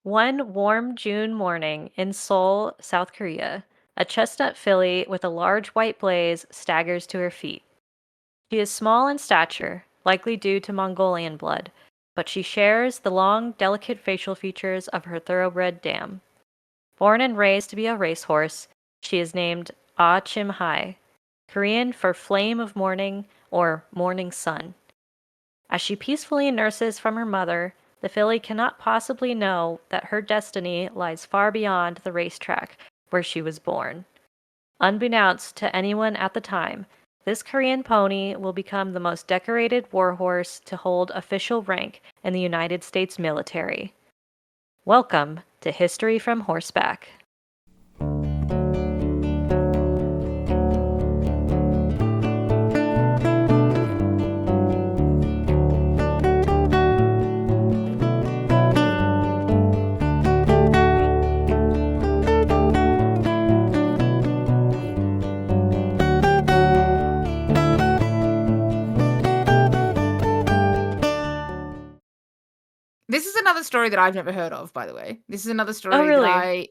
One warm June morning in Seoul, South Korea, a chestnut filly with a large white blaze staggers to her feet. She is small in stature, likely due to Mongolian blood, but she shares the long, delicate facial features of her thoroughbred dam. Born and raised to be a racehorse, she is named Ah Chim Hai, Korean for flame of morning or morning sun. As she peacefully nurses from her mother, the filly cannot possibly know that her destiny lies far beyond the racetrack where she was born. Unbeknownst to anyone at the time, this Korean pony will become the most decorated warhorse to hold official rank in the United States military. Welcome to History from Horseback. This is another story that I've never heard of, by the way. This is another Oh, story that really?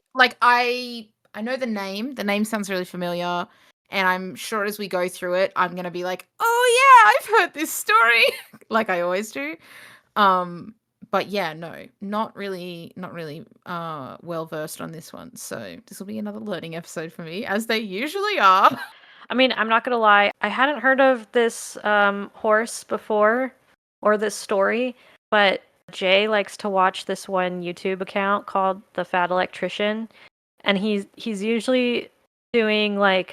I know the name. The name sounds really familiar, and I'm sure as we go through it, I'm gonna be like, "Oh yeah, I've heard this story," like I always do. Um, but yeah, no, not really, well versed on this one. So this will be another learning episode for me, as they usually are. I mean, I'm not gonna lie, I hadn't heard of this horse before or this story, but Jay likes to watch this one YouTube account called The Fat Electrician, and he's usually doing like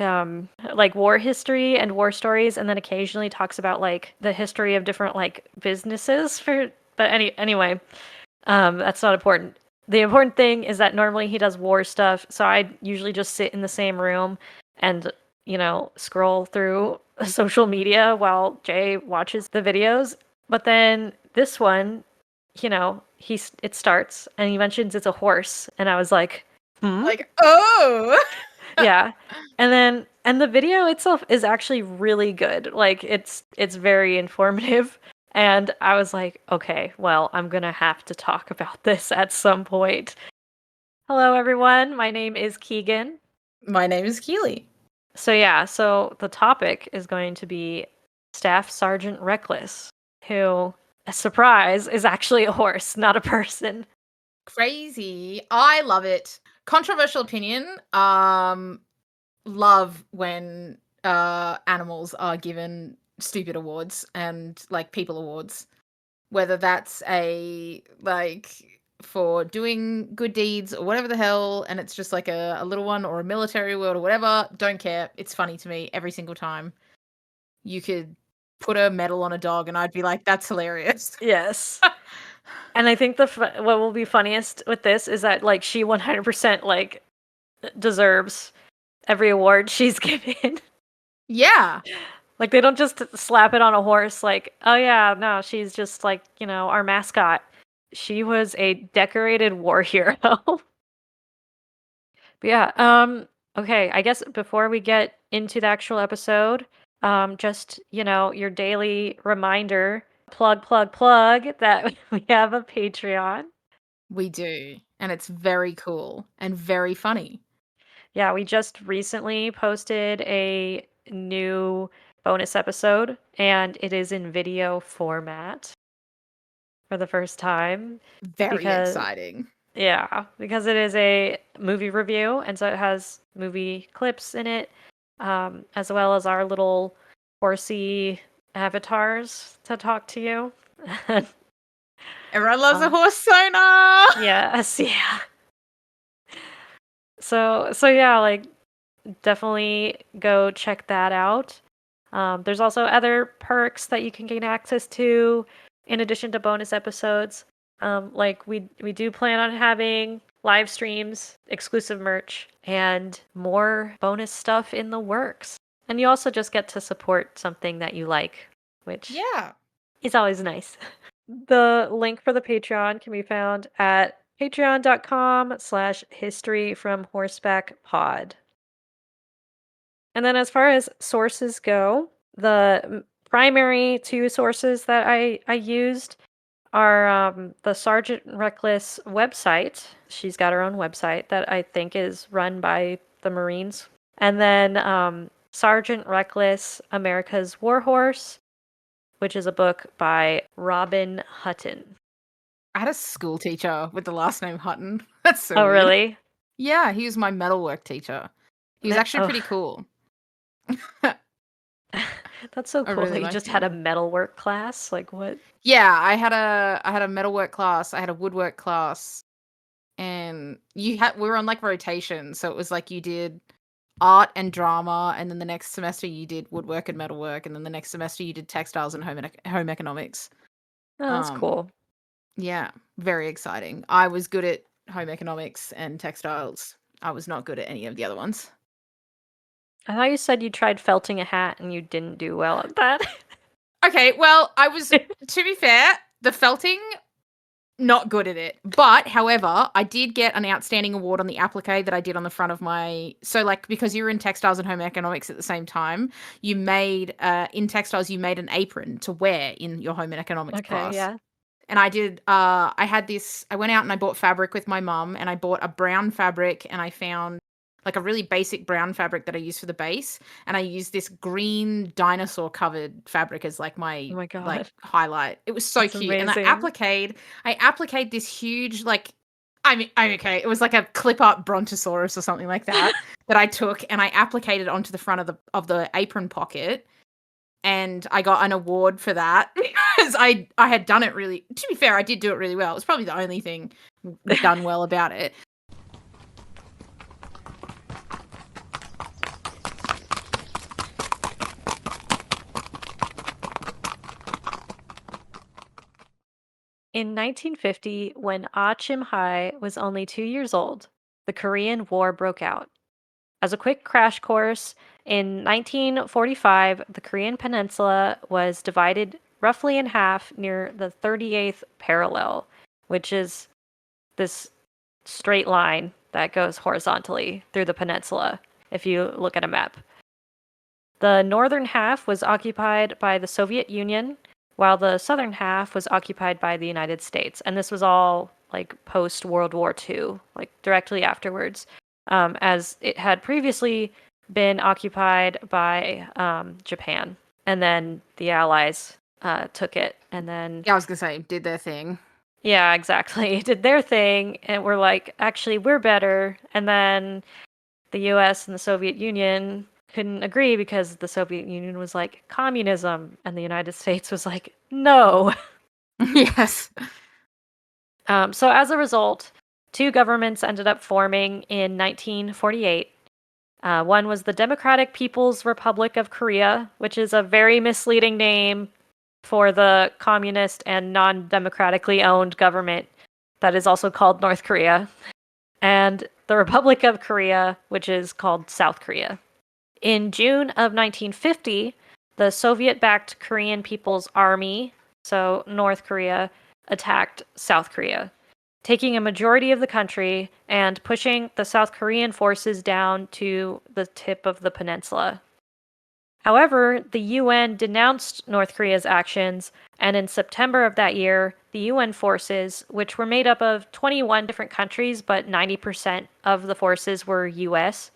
war history and war stories, and then occasionally talks about like the history of different like businesses for. But anyway, that's not important. The important thing is that normally he does war stuff, so I usually just sit in the same room and, scroll through social media while Jay watches the videos. But then this one, it starts and he mentions it's a horse, and I was like, hmm? Like, oh, Yeah. And the video itself is actually really good. Like it's very informative. And I was like, okay, well, I'm gonna have to talk about this at some point. Hello everyone, my name is Keegan. my name is Keely. So the topic is going to be Staff Sergeant Reckless, who, a surprise, is actually a horse, not a person. Crazy. I love it. Controversial opinion. Love when animals are given stupid awards and like people awards. Whether that's for doing good deeds or whatever the hell, and it's just like a little one or a military award or whatever, don't care. It's funny to me every single time. You could put a medal on a dog and I'd be like, that's hilarious. Yes. And I think what will be funniest with this is that like she 100% like deserves every award she's given. Yeah. Like they don't just slap it on a horse like, "Oh yeah, no, she's just like, our mascot." She was a decorated war hero. But yeah, okay, I guess before we get into the actual episode, just, your daily reminder, plug that we have a Patreon. We do. And it's very cool and very funny. Yeah, we just recently posted a new bonus episode, and it is in video format for the first time Very because, exciting. yeah, because it is a movie review, and so it has movie clips in it, as well as our little horsey avatars to talk to you. Everyone loves a uh, horse sonar. yes, yeah. So yeah, like definitely go check that out. There's also other perks that you can gain access to in addition to bonus episodes. Like we do plan on having live streams, exclusive merch, and more bonus stuff in the works. And you also just get to support something that you like, which Yeah. is always nice. The link for the Patreon can be found at patreon.com/history from horseback pod. And then as far as sources go, the primary two sources that I used the Sergeant Reckless website. She's got her own website that I think is run by the Marines. And then Sergeant Reckless, America's Warhorse, which is a book by Robin Hutton. I had a school teacher with the last name Hutton. That's so Oh, weird. really? Yeah, he was my metalwork teacher. He was actually Oh, pretty cool. that's so I cool really that you liked just had a him. metalwork class. Like, what? Yeah, I had a metalwork class, I had a woodwork class, and we were on like rotation, so it was like you did art and drama, and then the next semester you did woodwork and metalwork, and then the next semester you did textiles and home economics. Oh, that's Um, cool. yeah, very exciting. I was good at home economics and textiles. I was not good at any of the other ones. I thought you said you tried felting a hat and you didn't do well at that. Okay, well, I was to be fair, the felting not good at it. But however, I did get an outstanding award on the applique that I did on the front of my like because you were in textiles and home economics at the same time, you made in textiles you made an apron to wear in your home and economics Okay, class. yeah. And I had this I went out and I bought fabric with my mum and I bought a brown fabric and I found like a really basic brown fabric that I use for the base and I used this green dinosaur covered fabric as like Oh my my like God. highlight. It was so That's cute. And amazing. I appliqued this huge like I'm okay. It was like a clip up brontosaurus or something like that that I took and I appliqued it onto the front of the apron pocket and I got an award for that because I had done it really. To be fair, I did do it really well. It was probably the only thing done well about it. In 1950, when Ah Chim Hai was only 2 years old, the Korean War broke out. As a quick crash course, in 1945, the Korean peninsula was divided roughly in half near the 38th parallel, which is this straight line that goes horizontally through the peninsula, if you look at a map. The northern half was occupied by the Soviet Union, while the southern half was occupied by the United States. And this was all like post World War II, like directly afterwards, as it had previously been occupied by Japan. And then the Allies took it. And then, Yeah, I was gonna say did their thing. yeah, exactly, did their thing. And we're like, actually, we're better. And then the US and the Soviet Union couldn't agree because the Soviet Union was like communism and the United States was like no. Yes. So as a result, two governments ended up forming in 1948. One was the Democratic People's Republic of Korea, which is a very misleading name for the communist and non-democratically owned government that is also called North Korea, and the Republic of Korea, which is called South Korea. In June of 1950, the Soviet backed Korean People's Army, so North Korea, attacked South Korea, taking a majority of the country and pushing the South Korean forces down to the tip of the peninsula. However, the UN denounced North Korea's actions, and in September of that year, the UN forces, which were made up of 21 different countries, but 90% of the forces were US,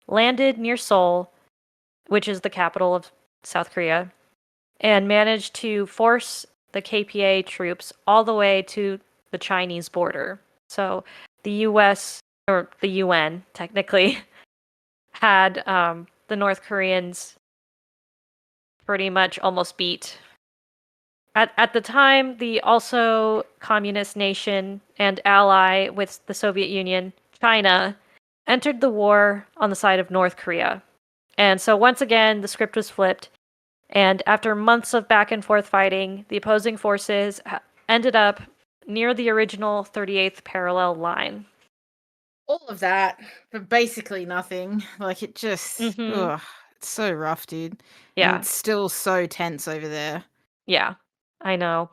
landed near Seoul, which is the capital of South Korea, and managed to force the KPA troops all the way to the Chinese border. So the US, or the UN technically, had the North Koreans pretty much almost beat. At the time, the also communist nation and ally with the Soviet Union, China, entered the war on the side of North Korea. And so once again, the script was flipped. And after months of back and forth fighting, the opposing forces ended up near the original 38th parallel line. All of that, but basically nothing. Like it just Mm-hmm. ugh, it's so rough, dude. And Yeah, it's still so tense over there. yeah, I know.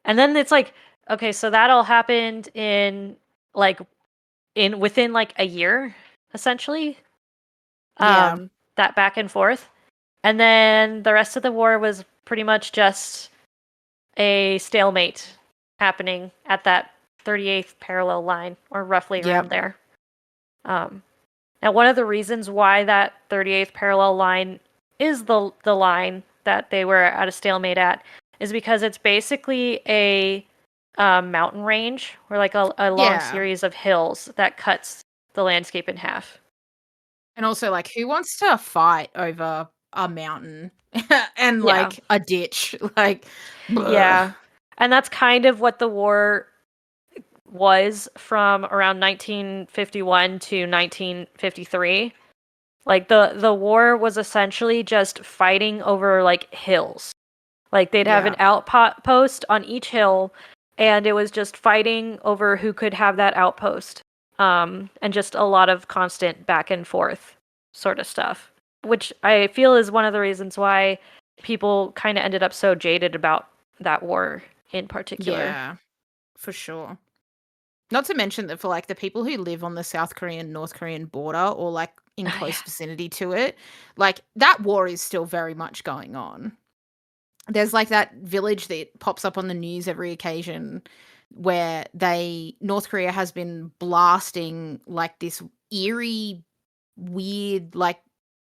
And then it's like, okay, so that all happened like in within like a year, essentially. Yeah. That back and forth. And then the rest of the war was pretty much just a stalemate. happening at that 38th parallel line, or roughly around Yep. there. Now, one of the reasons why that 38th parallel line is the line that they were at a stalemate at is because it's basically a mountain range, or like a long Yeah. series of hills that cuts the landscape in half. And also, like, who wants to fight over a mountain and, Yeah. like, a ditch? Like, bleh. Yeah. And that's kind of what the war was from around 1951 to 1953. Like the war was essentially just fighting over like hills. Like they'd have an Yeah. outpost on each hill, and it was just fighting over who could have that outpost. And just a lot of constant back and forth sort of stuff, which I feel is one of the reasons why people kind of ended up so jaded about that war in particular. Yeah, for sure. Not to mention that for, like, the people who live on the South Korean, North Korean border or, like, in Yeah. close vicinity to it, like, that war is still very much going on. There's, like, that village that pops up on the news every occasion where North Korea has been blasting, like, this eerie, weird, like,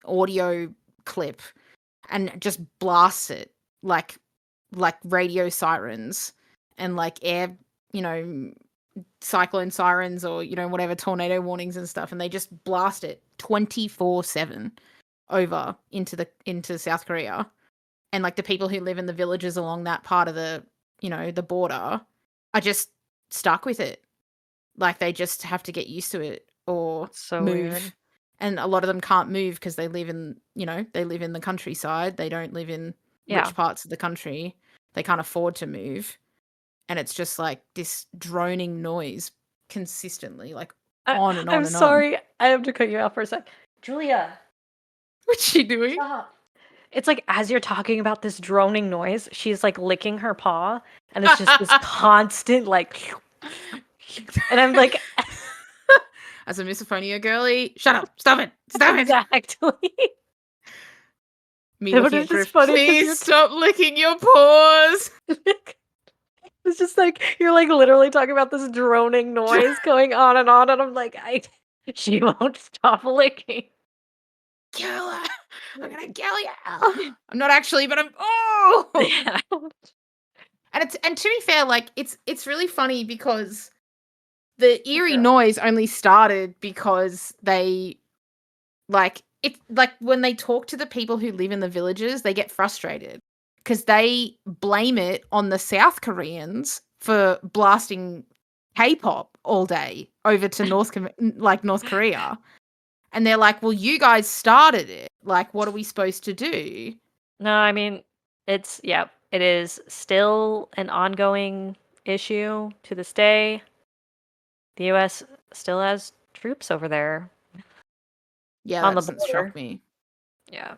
audio clip and just blasts it like radio sirens and, like, air, you know, cyclone sirens or, whatever, tornado warnings and stuff, and they just blast it 24/7 over into South Korea. And, like, the people who live in the villages along that part of the border are just stuck with it. Like, they just have to get used to it or That's so weird. move. And a lot of them can't move because they live in the countryside. They don't live in Yeah. rich parts of the country. They can't afford to move. And it's just like this droning noise consistently, like, I, on and on I'm and on. sorry. I have to cut you off for a sec. Julia, What's she doing? stop. It's like as you're talking about this droning noise, she's like licking her paw, and it's just this constant like, and I'm like, As a misophonia girly, shut up. Stop it. Stop it. exactly. Me But looking it's at just Griff. funny because Please stop licking your paws. it's just like you're like literally talking about this droning noise going on, and I'm like, she won't stop licking. Kill her. I'm gonna kill you. I'm not actually, but I'm. Oh. Yeah. And to be fair, like, it's really funny because the eerie Girl. noise only started because they, like, it, like, when they talk to the people who live in the villages, they get frustrated because they blame it on the South Koreans for blasting K-pop all day over to North Korea. And they're like, "Well, you guys started it. Like, what are we supposed to do?" No, I mean, yeah, it is still an ongoing issue to this day. The US still has troops over there Yeah, on that the doesn't shock border. me. Yeah.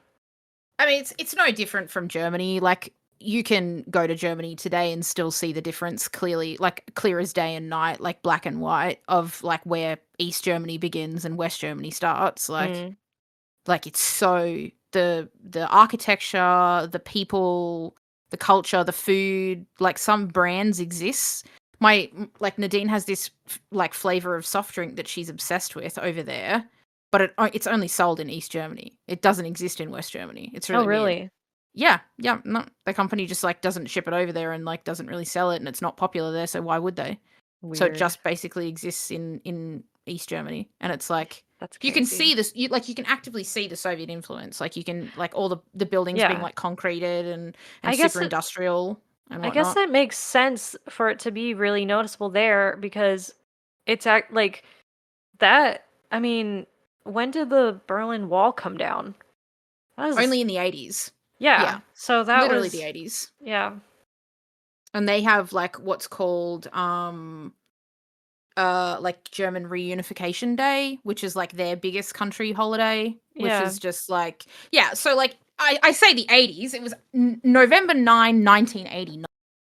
I mean, it's no different from Germany. Like, you can go to Germany today and still see the difference clearly, like, clear as day and night, like black and white, of, like, where East Germany begins and West Germany starts. Mm. Like, it's so, the architecture, the people, the culture, the food, like, some brands exist. Like, Nadine has this like flavor of soft drink that she's obsessed with over there, but it's only sold in East Germany. It doesn't exist in West Germany. It's Oh, really weird. really? Yeah, yeah, no, the company just, like, doesn't ship it over there and, like, doesn't really sell it, and it's not popular there, so why would they? So it Weird. just basically exists in East Germany, and it's like That's you can crazy. see this. You can actively see the Soviet influence. Like, you can, like, all the buildings being, Yeah. like, concreted and I super guess industrial and I guess whatnot. that makes sense for it to be really noticeable there because it's like that. I mean, when did the Berlin Wall come down? That was Only in the 80s. yeah. Yeah, So that literally the was 80s. yeah. And they have, like, what's called like, German Reunification Day, which is, like, their biggest country holiday, which Yeah. is just, like, yeah, so, like, I say the 80s, it was November 9, 1989,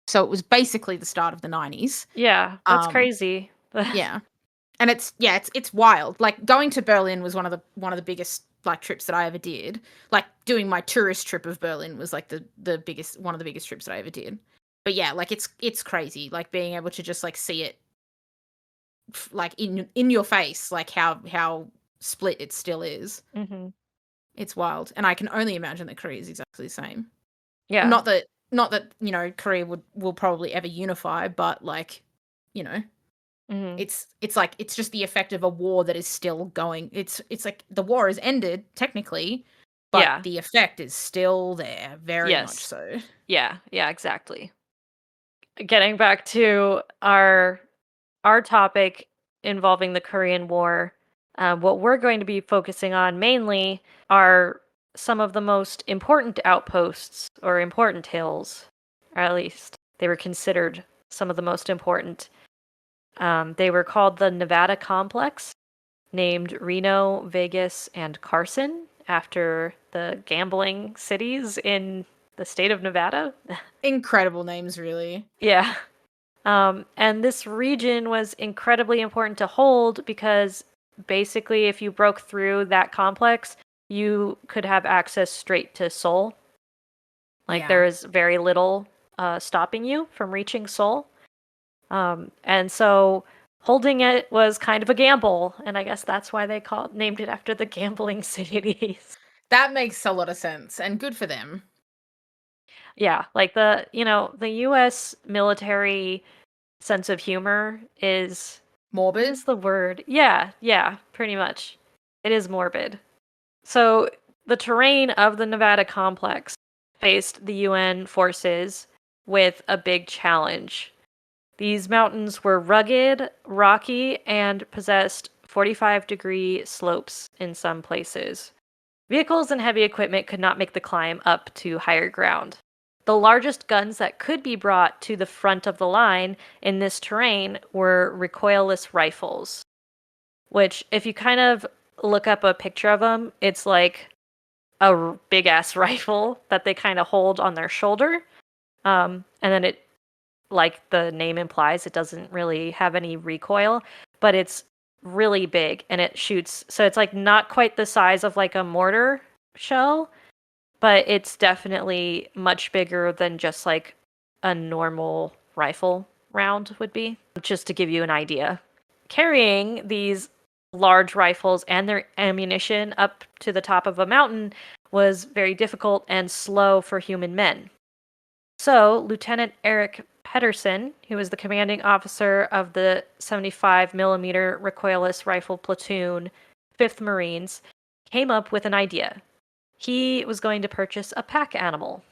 so it was basically the start of the 90s. Yeah, that's Um, crazy. yeah, and it's wild. Like, going to Berlin was one of the biggest, like, trips that I ever did. Like, doing my tourist trip of Berlin was, like, the biggest one of the biggest trips that I ever did. But yeah, like it's crazy, like being able to just like see it like in your face, like how split it still is. Mhm. It's wild, and I can only imagine that Korea is exactly the same. Yeah. Not that Korea will probably ever unify, but like, you know, Mhm. it's like it's just the effect of a war that is still going. It's like the war has ended technically, but Yeah. the effect is still there, very much Yes. so. Yeah. Yeah, exactly. Getting back to our topic involving the Korean War, what we're going to be focusing on mainly are some of the most important outposts or important hills, or at least they were considered some of the most important. They were called the Nevada Complex, named Reno, Vegas, and Carson after the gambling cities in the state of Nevada. Incredible names, really. Yeah. And this region was incredibly important to hold because basically, if you broke through that complex, you could have access straight to Seoul. Like, Yeah. there is very little stopping you from reaching Seoul. And so holding it was kind of a gamble, and I guess that's why named it after the gambling cities. That makes a lot of sense, and good for them. Yeah, like the US military sense of humor is what Morbid? is the word? Yeah, yeah, pretty much. It is morbid. So the terrain of the Nevada complex faced the UN forces with a big challenge. These mountains were rugged, rocky, and possessed 45-degree slopes in some places. Vehicles and heavy equipment could not make the climb up to higher ground. The largest guns that could be brought to the front of the line in this terrain were recoilless rifles, which, if you kind of look up a picture of them, it's like a big ass rifle that they kind of hold on their shoulder. And then it, like the name implies, it doesn't really have any recoil, but it's really big and it shoots. So it's like not quite the size of like a mortar shell, but it's definitely much bigger than just like a normal rifle round would be, just to give you an idea. Carrying these large rifles and their ammunition up to the top of a mountain was very difficult and slow for human men. So, Lieutenant Eric Pedersen, who was the commanding officer of the 75 millimeter recoilless rifle platoon, 5th Marines, came up with an idea. He was going to purchase a pack animal.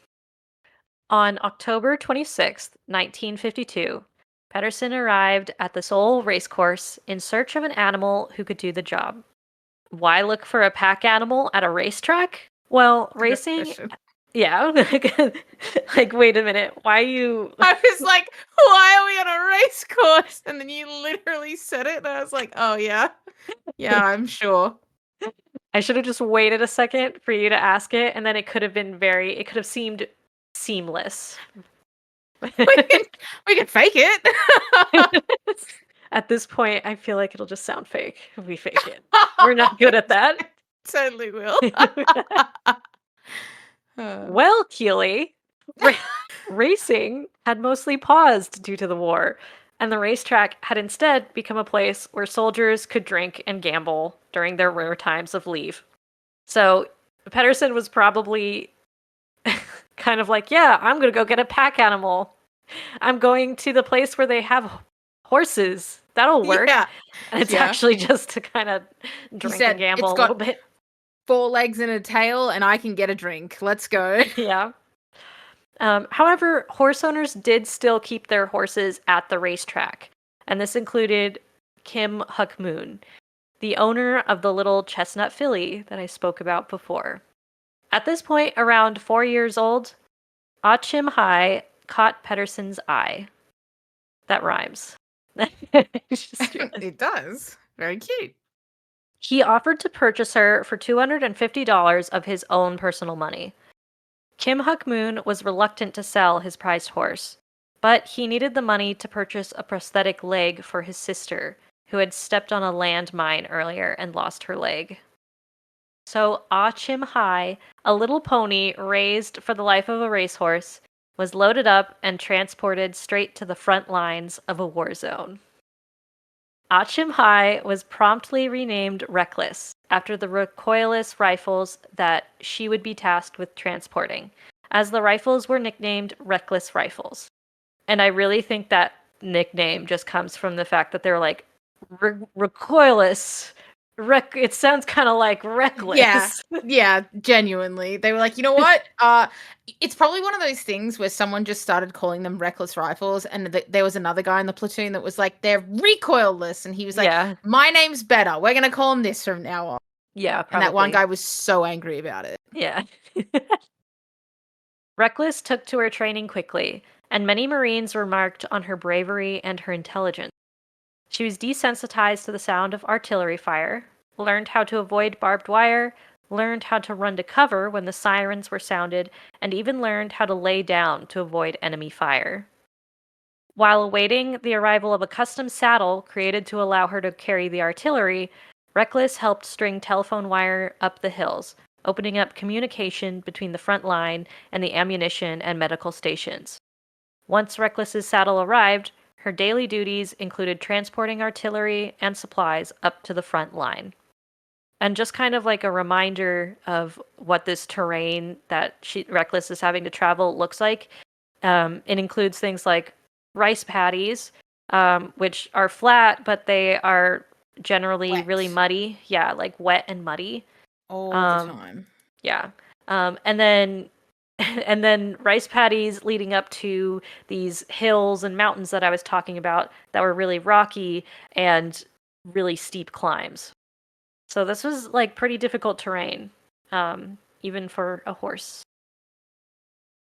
On October 26th, 1952, Pedersen arrived at the Seoul racecourse in search of an animal who could do the job. Why look for a pack animal at a racetrack? Well, It's a great racing, question. yeah. Like, wait a minute. Why you. I was like, "Why are we on a race course?" And then you literally said it, and I was like, "Oh, yeah. Yeah, I'm sure." I should have just waited a second for you to ask it, and then it could have seemed seamless. We can we can fake it. At this point, I feel like it'll just sound fake if we fake it. We're not good at that. Totally will. Uh, Well, Keely, ra- racing had mostly paused due to the war, and the racetrack had instead become a place where soldiers could drink and gamble during their rare times of leave. So, Pedersen was probably kind of like, yeah, I'm going to go get a pack animal. I'm going to the place where they have horses. That'll work. yeah, And it's yeah. actually just to kind of He drink and said, "It's gamble a little got bit. 4 legs and a tail, and I can get a drink. Let's go." Yeah. However, horse owners did still keep their horses at the racetrack, and this included Kim Huck Moon, the owner of the little chestnut filly that I spoke about before. At this point, around 4 years old, Ah Chim Hai caught Pedersen's eye. That rhymes. I just realized. It does. Very cute. He offered to purchase her for $250 of his own personal money. Kim Huck Moon was reluctant to sell his prized horse, but he needed the money to purchase a prosthetic leg for his sister, who had stepped on a landmine earlier and lost her leg. So Ah Chim Hai, a little pony raised for the life of a racehorse, was loaded up and transported straight to the front lines of a war zone. Achim High was promptly renamed Reckless after the recoilless rifles that she would be tasked with transporting, as the rifles were nicknamed Reckless Rifles. And I really think that nickname just comes from the fact that they're like recoilless. It sounds kind of like Yeah. reckless. Yeah, genuinely. They were like, "You know what? It's probably one of those things where someone just started calling them reckless rifles, and there was another guy in the platoon that was like, "They're recoilless," and he was like, Yeah, "My name's better. We're gonna call them this from now on." yeah, And that one probably. guy was so angry about it. Yeah. Reckless took to her training quickly, and many Marines remarked on her bravery and her intelligence. She was desensitized to the sound of artillery fire, learned how to avoid barbed wire, learned how to run to cover when the sirens were sounded, and even learned how to lay down to avoid enemy fire. While awaiting the arrival of a custom saddle created to allow her to carry the artillery, Reckless helped string telephone wire up the hills, opening up communication between the front line and the ammunition and medical stations. Once Reckless's saddle arrived, her daily duties included transporting artillery and supplies up to the front line. And just kind of like a reminder of what this terrain that Reckless is having to travel looks like. It includes things like rice paddies, which are flat, but they are generally really Wet muddy. Yeah, like wet and muddy. all the Um, time. yeah. And then and then rice paddies leading up to these hills and mountains that I was talking about that were really rocky and really steep climbs. So this was like pretty difficult terrain, even for a horse.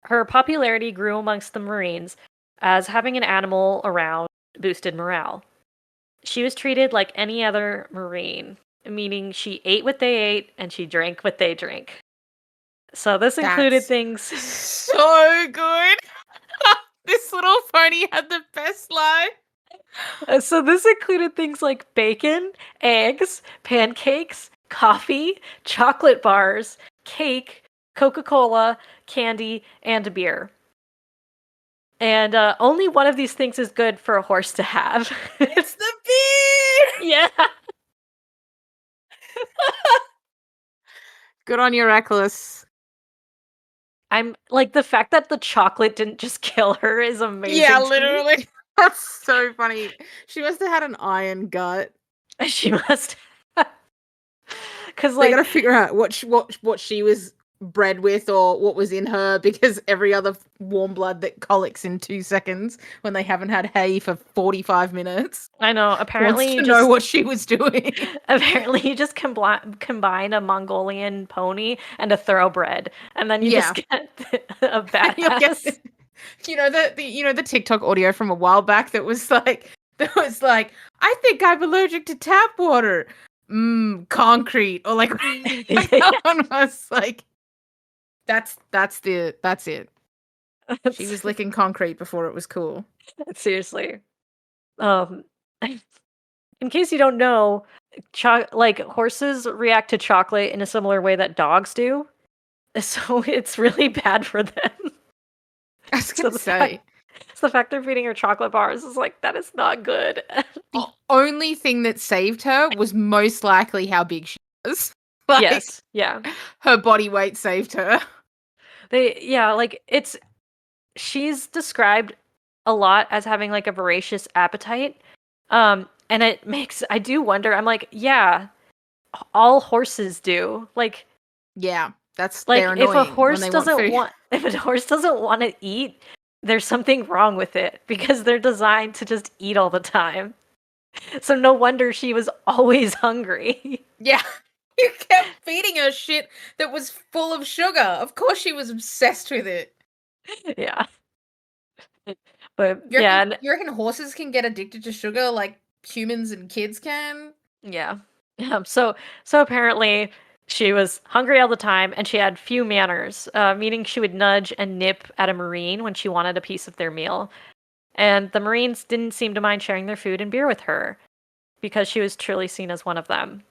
Her popularity grew amongst the Marines as having an animal around boosted morale. She was treated like any other Marine, meaning she ate what they ate and she drank what they drank. So this included That's things. so good. This little pony had the best line. So this included things like bacon, eggs, pancakes, coffee, chocolate bars, cake, Coca-Cola, candy, and beer. And only one of these things is good for a horse to have. It's the beer. Yeah. Good on you, Reckless. I'm like the fact that the chocolate didn't just kill her is Yeah, amazing to me. literally. That's so funny. She must have had an iron gut. She must cuz They got like to figure out what she was bred with or what was in her because every other warm blood that colics in 2 seconds when they haven't had hay for 45 minutes I know wants apparently you to know just what she was doing. apparently you just combine a Mongolian pony and a thoroughbred and then you just Yeah. get a You'll get badass. the TikTok audio from a while back that was like, I think I'm allergic to tap water. Concrete or like like that one was like that's it. She was licking concrete before it was cool. Seriously. Um in case you don't know, like horses react to chocolate in a similar way that dogs do. So it's really bad for them. I was So gonna say, the fact they're feeding her chocolate bars is like that is not good. only thing that saved her was most likely how big she was. Like Yes, yeah. her body weight saved her. Like she's described a lot as having like a voracious appetite. And it makes I do wonder. I'm like, yeah, all horses do. Yeah, they're If a annoying when horse they want doesn't food. want if a horse doesn't want to eat, there's something wrong with it because they're designed to just eat all the time. So no wonder she was always hungry. Yeah. You kept feeding her shit that was full of sugar. Of course she was obsessed with it. Yeah. But You reckon yeah, and you reckon horses can get addicted to sugar like humans and kids can? yeah. So apparently she was hungry all the time and she had few manners, meaning she would nudge and nip at a Marine when she wanted a piece of their meal. And the Marines didn't seem to mind sharing their food and beer with her because she was truly seen as one of them.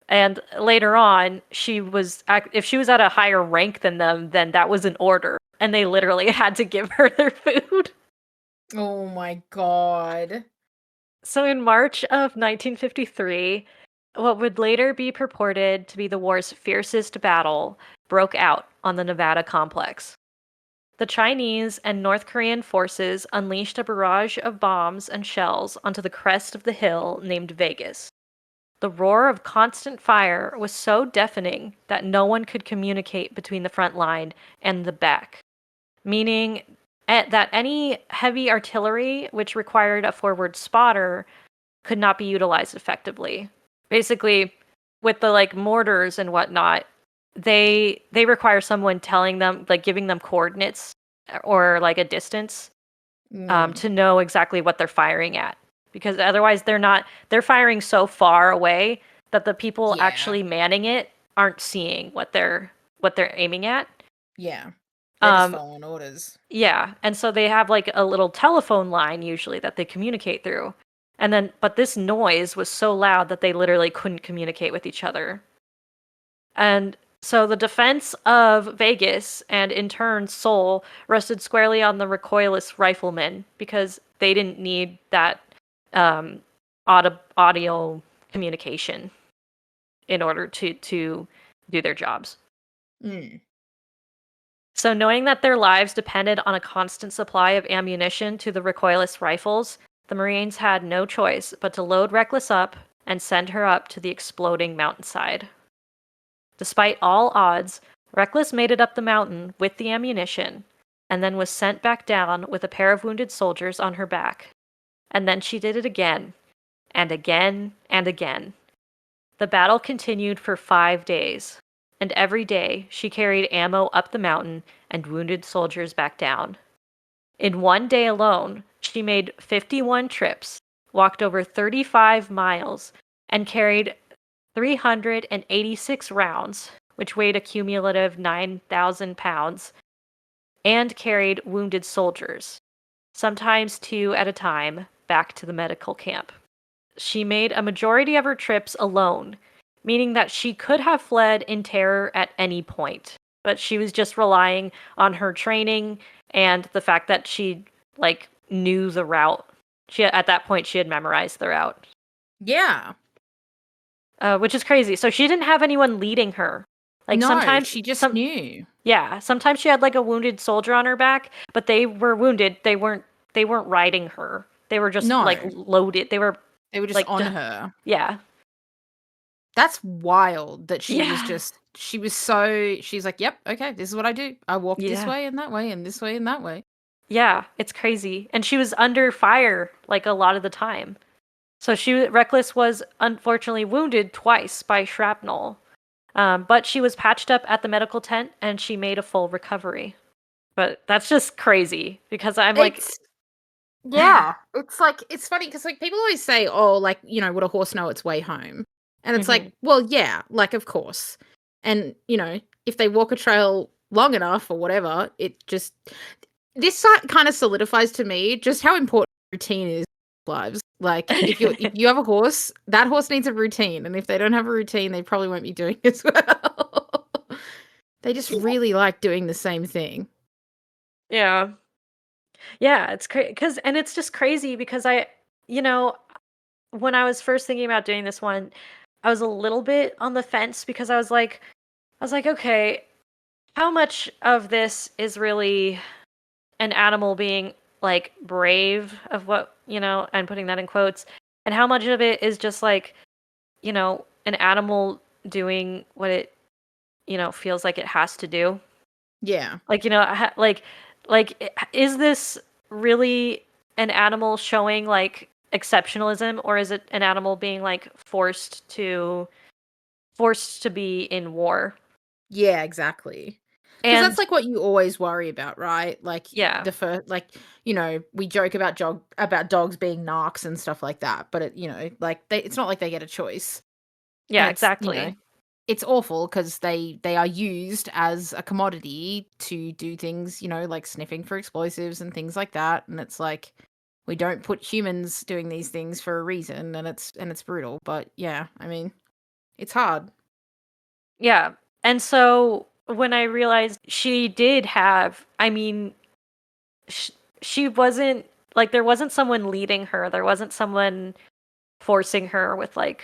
And later on, if she was at a higher rank than them, then that was an order. and they literally had to give her their food. Oh my god. So in March of 1953, what would later be purported to be the war's fiercest battle broke out on the Nevada complex. The Chinese and North Korean forces unleashed a barrage of bombs and shells onto the crest of the hill named Vegas. The roar of constant fire was so deafening that no one could communicate between the front line and the back, meaning that any heavy artillery, which required a forward spotter, could not be utilized effectively. Basically, with the like mortars and whatnot, they require someone telling them, like giving them coordinates or like a distance Mm, to know exactly what they're firing at, because otherwise they're firing so far away that the people yeah, actually manning it aren't seeing what they're aiming at. yeah. They're just Um, following orders. yeah, and so they have like a little telephone line usually that they communicate through. And then, but this noise was so loud that they literally couldn't communicate with each other. And so the defense of Vegas and in turn Seoul rested squarely on the recoilless riflemen because they didn't need that um, audio communication in order to do their jobs. Mm. So knowing that their lives depended on a constant supply of ammunition to the recoilless rifles, the Marines had no choice but to load Reckless up and send her up to the exploding mountainside. Despite all odds, Reckless made it up the mountain with the ammunition, and then was sent back down with a pair of wounded soldiers on her back. And then she did it again, and again, and again. The battle continued for 5 days, and every day she carried ammo up the mountain and wounded soldiers back down. In one day alone, she made 51 trips, walked over 35 miles, and carried 386 rounds, which weighed a cumulative 9,000 pounds, and carried wounded soldiers, sometimes two at a time, back to the medical camp. She made a majority of her trips alone, meaning that she could have fled in terror at any point, but she was just relying on her training and the fact that she like knew the route. She at that point she had memorized the route, Yeah. which is crazy. So she didn't have anyone leading her. Like No, sometimes she just some knew. yeah, sometimes she had like a wounded soldier on her back, but they were wounded. They weren't riding her. They were just like No, loaded. They were they were just like on her. yeah. That's wild that she was Yeah. just she was so she's like, "Yep, okay, this is what I do. I walk this Yeah. way and that way and this way and that way." Yeah, it's crazy. And she was under fire like a lot of the time. So Reckless was unfortunately wounded twice by shrapnel. But she was patched up at the medical tent and she made a full recovery. But that's just crazy because I'm like, It's yeah, it's like it's funny because like people always say, "Oh, like would a horse know its way home?" And it's mhm. like, well, yeah, like of course. And if they walk a trail long enough or whatever, it just this kind of solidifies to me just how important routine is in lives. Like if you have a horse, that horse needs a routine, and if they don't have a routine, they probably won't be doing as well. They just really like doing the same thing. Yeah. Yeah, it's crazy because and it's just crazy because you know, when I was first thinking about doing this one, I was a little bit on the fence because I was like, okay, how much of this is really an animal being like brave of what, and putting that in quotes, and how much of it is just like, an animal doing what it, feels like it has to do? Yeah. Like, is this really an animal showing like exceptionalism, or is it an animal being like forced to be in war? Yeah, exactly. Because that's, And like, what you always worry about, right? Like, yeah, the first, like, we joke about dogs being narcs and stuff like that, but like, it's not like they get a choice. And yeah, exactly. it's awful because they are used as a commodity to do things, like sniffing for explosives and things like that, and it's like, we don't put humans doing these things for a reason, and it's brutal, but yeah, I mean, it's hard. Yeah. And so when I realized she did have, I mean, sh she wasn't like there wasn't someone leading her. There wasn't someone forcing her with like,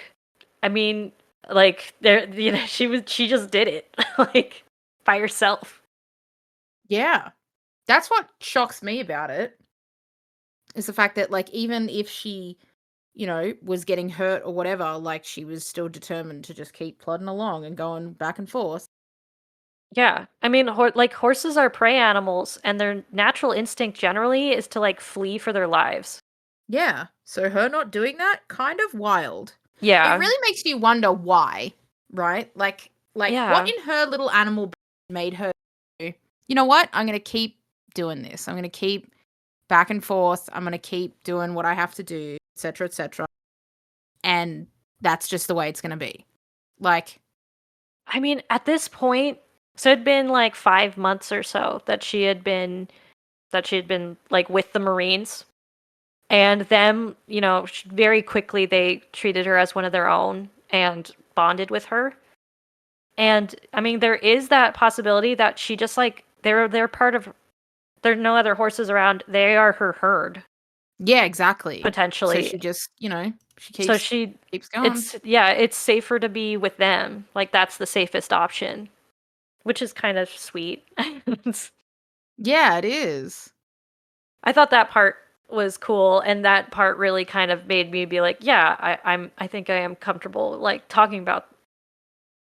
I mean, like there, she just did it like by herself. Yeah. That's what shocks me about it, is the fact that, like, even if she, was getting hurt or whatever, like, she was still determined to just keep plodding along and going back and forth. Yeah. I mean, like horses are prey animals and their natural instinct generally is to like flee for their lives. Yeah. So her not doing that, kind of wild. It Yeah. really makes you wonder why, right? Like what Yeah. in her little animal made her go, you know what? I'm going to keep doing this. I'm going to keep back and forth. I'm going to keep doing what I have to do, etc., etc. And that's just the way it's going to be. Like, I mean, at this point, so it'd been like 5 months or so that she had been like with the Marines. And them, very quickly they treated her as one of their own and bonded with her. And I mean, there is that possibility that she just like they're part of there's no other horses around. They are her herd yeah, exactly. So potentially. she just, she So keeps going. it's safer to be with them. Like that's the safest option, which is kind of sweet. Yeah, it is. I thought that part was cool, and that part really kind of made me be like, yeah, I think I am comfortable like talking about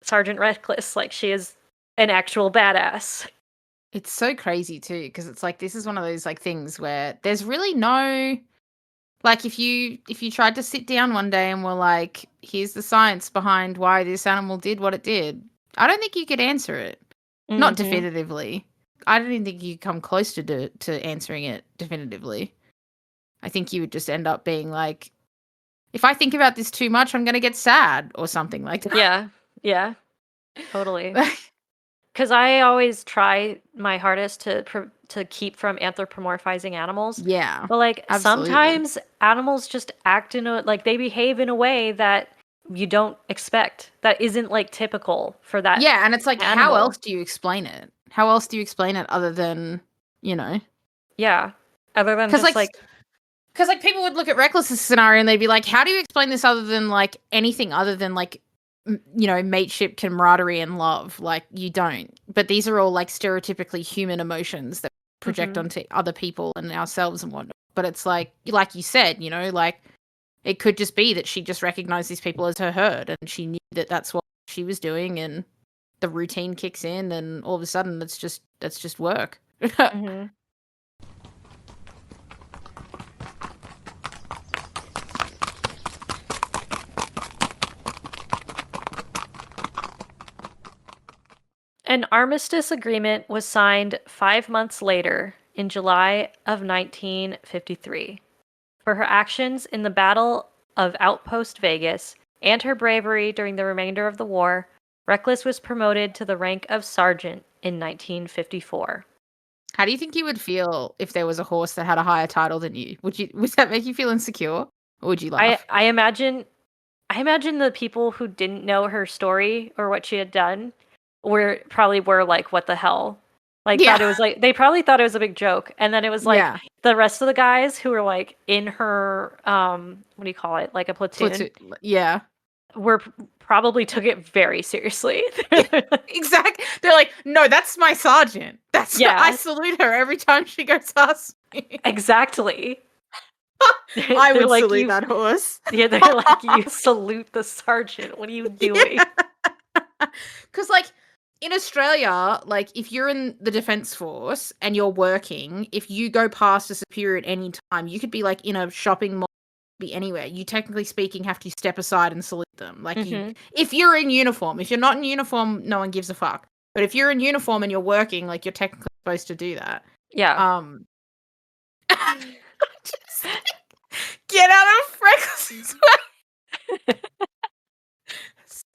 Sergeant Reckless like she is an actual badass. It's so crazy too, because it's like this is one of those like things where there's really no, like, if you tried to sit down one day and were like, here's the science behind why this animal did what it did, I don't think you could answer it. Not Mhm. definitively. I don't even think you could come close to answering it definitively. I think you would just end up being like, if I think about this too much, I'm gonna get sad or something like that. Yeah. Yeah. Totally. Because I always try my hardest to keep from anthropomorphizing animals, Yeah, but like absolutely. sometimes animals just act in a like they behave in a way that you don't expect. That isn't like typical for that Yeah, and it's like, how else animal. do you explain it? How else do you explain it other than, you know? Yeah. Other than Because just like, like, because like people would look at Reckless's scenario and they'd be like, how do you explain this other than like anything other than like, mateship, camaraderie, and love? Like, you don't. But these are all like stereotypically human emotions that project mhm, onto other people and ourselves and whatnot. But it's like you said, like it could just be that she just recognized these people as her herd and she knew that that's what she was doing, and the routine kicks in and all of a sudden that's just work. mhm. An armistice agreement was signed 5 months later in July of 1953. For her actions in the Battle of Outpost Vegas and her bravery during the remainder of the war, Reckless was promoted to the rank of sergeant in 1954. How do you think you would feel if there was a horse that had a higher title than you? Would that make you feel insecure? Or would you I laugh? I imagine I imagine the people who didn't know her story or what she had done were like, what the hell? Like Yeah. thought it was like they probably thought it was a big joke. And then it was like Yeah. the rest of the guys who were like in her what do you call it? Like a platoon Platoon. Yeah. were probably took it very seriously. Yeah. Exactly. They're like, no, that's my sergeant. That's I Yeah, salute her every time she goes past me. exactly. I They're would like salute you that horse. yeah, they're like you salute the sergeant. What are you doing? Yeah. Because, like, in Australia, like, if you're in the Defence Force and you're working, if you go past a superior at any time, you could be, like, in a shopping mall, be anywhere. You, technically speaking, have to step aside and salute them. Like, Mhm. if you're in uniform. If you're not in uniform, no one gives a fuck. But if you're in uniform and you're working, like, you're technically supposed to do that. Yeah. Um, just get out of Freckles'